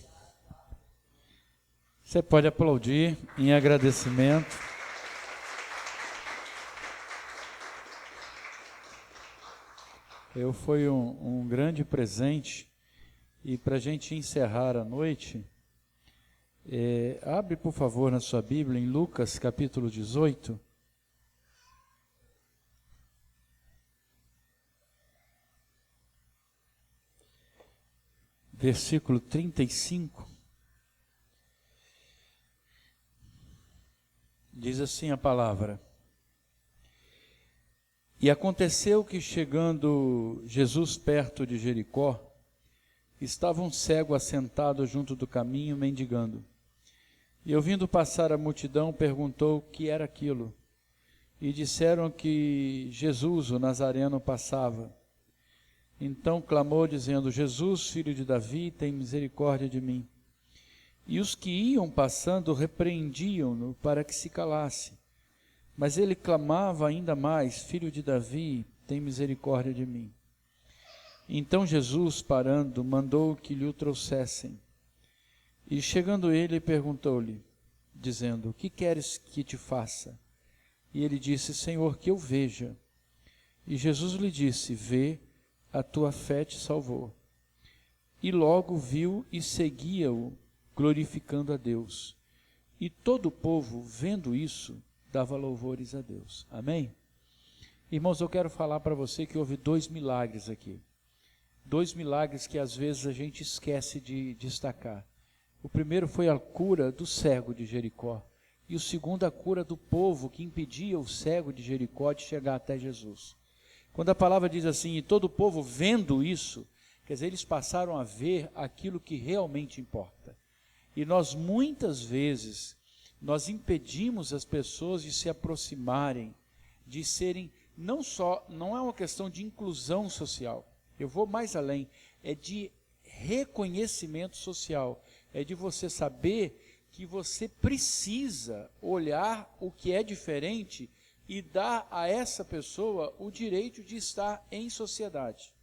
você pode aplaudir em agradecimento. Foi um grande presente. E para a gente encerrar a noite, abre por favor na sua Bíblia em Lucas capítulo 18. Versículo 35. Diz assim a palavra: E aconteceu que, chegando Jesus perto de Jericó, estava um cego assentado junto do caminho, mendigando. E ouvindo passar a multidão, perguntou o que era aquilo. E disseram que Jesus, o Nazareno, passava. Então clamou, dizendo: Jesus, filho de Davi, tem misericórdia de mim. E os que iam passando repreendiam-no para que se calasse. Mas ele clamava ainda mais: Filho de Davi, tem misericórdia de mim. Então Jesus, parando, mandou que lhe o trouxessem. E chegando ele, perguntou-lhe, dizendo: Que queres que te faça? E ele disse: Senhor, que eu veja. E Jesus lhe disse: Vê, a tua fé te salvou. E logo viu e seguia-o, glorificando a Deus. E todo o povo, vendo isso, dava louvores a Deus. Amém? Irmãos, eu quero falar para você que houve 2 milagres aqui. 2 milagres que às vezes a gente esquece de destacar. O primeiro foi a cura do cego de Jericó. E o segundo, a cura do povo que impedia o cego de Jericó de chegar até Jesus. Quando a palavra diz assim: e todo o povo vendo isso, Quer dizer, eles passaram a ver aquilo que realmente importa. E nós, muitas vezes, nós impedimos as pessoas de se aproximarem, de serem, não é uma questão de inclusão social, eu vou mais além, é de reconhecimento social, é de você saber que você precisa olhar o que é diferente e dar a essa pessoa o direito de estar em sociedade,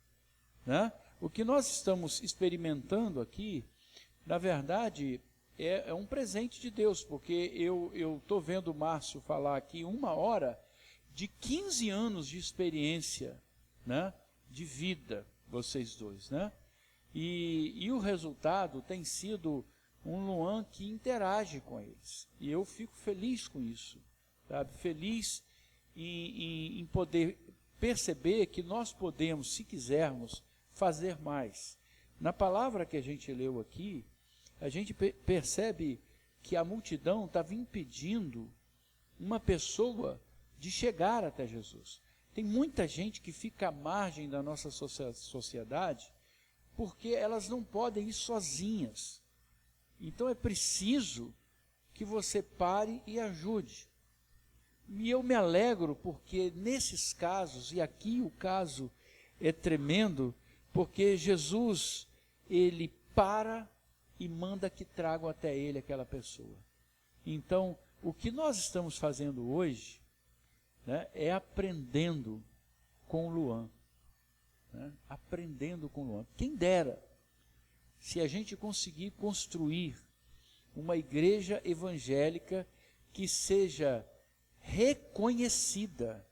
né? O que nós estamos experimentando aqui, na verdade, é um presente de Deus, porque eu estou vendo o Márcio falar aqui 1 hora de 15 anos de experiência, né, de vida, vocês dois, né? E o resultado tem sido um Luan que interage com eles. E eu fico feliz com isso, sabe? Feliz em poder perceber que nós podemos, se quisermos, fazer mais. Na palavra que a gente leu aqui, a gente percebe que a multidão estava impedindo uma pessoa de chegar até Jesus. Tem muita gente que fica à margem da nossa sociedade porque elas não podem ir sozinhas. Então é preciso que você pare e ajude. E eu me alegro porque nesses casos, e aqui o caso é tremendo, porque Jesus, ele para e manda que tragam até ele aquela pessoa. Então, o que nós estamos fazendo hoje, né, é aprendendo com o Luan. Né? Aprendendo com o Luan. Quem dera se a gente conseguir construir uma igreja evangélica que seja reconhecida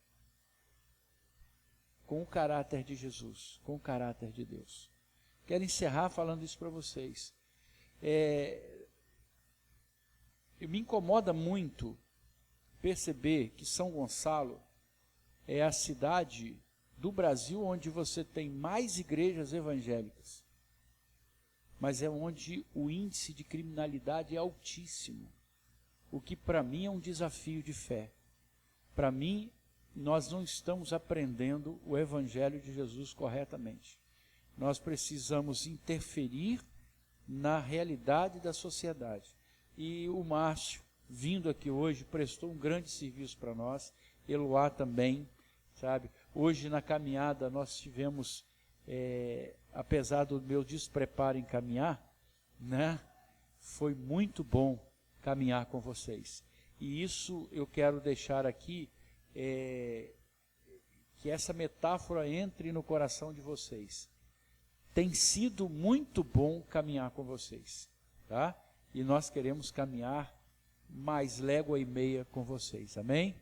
com o caráter de Jesus, com o caráter de Deus. Quero encerrar falando isso para vocês. Me incomoda muito perceber que São Gonçalo é a cidade do Brasil onde você tem mais igrejas evangélicas, mas é onde o índice de criminalidade é altíssimo, o que para mim é um desafio de fé. Para mim, nós não estamos aprendendo o Evangelho de Jesus corretamente. Nós precisamos interferir na realidade da sociedade. E o Márcio, vindo aqui hoje, prestou um grande serviço para nós, Eloá também, sabe? Hoje na caminhada nós tivemos, apesar do meu despreparo em caminhar, né? Foi muito bom caminhar com vocês. E isso eu quero deixar aqui, que essa metáfora entre no coração de vocês. Tem sido muito bom caminhar com vocês, tá? E nós queremos caminhar mais légua e meia com vocês, amém?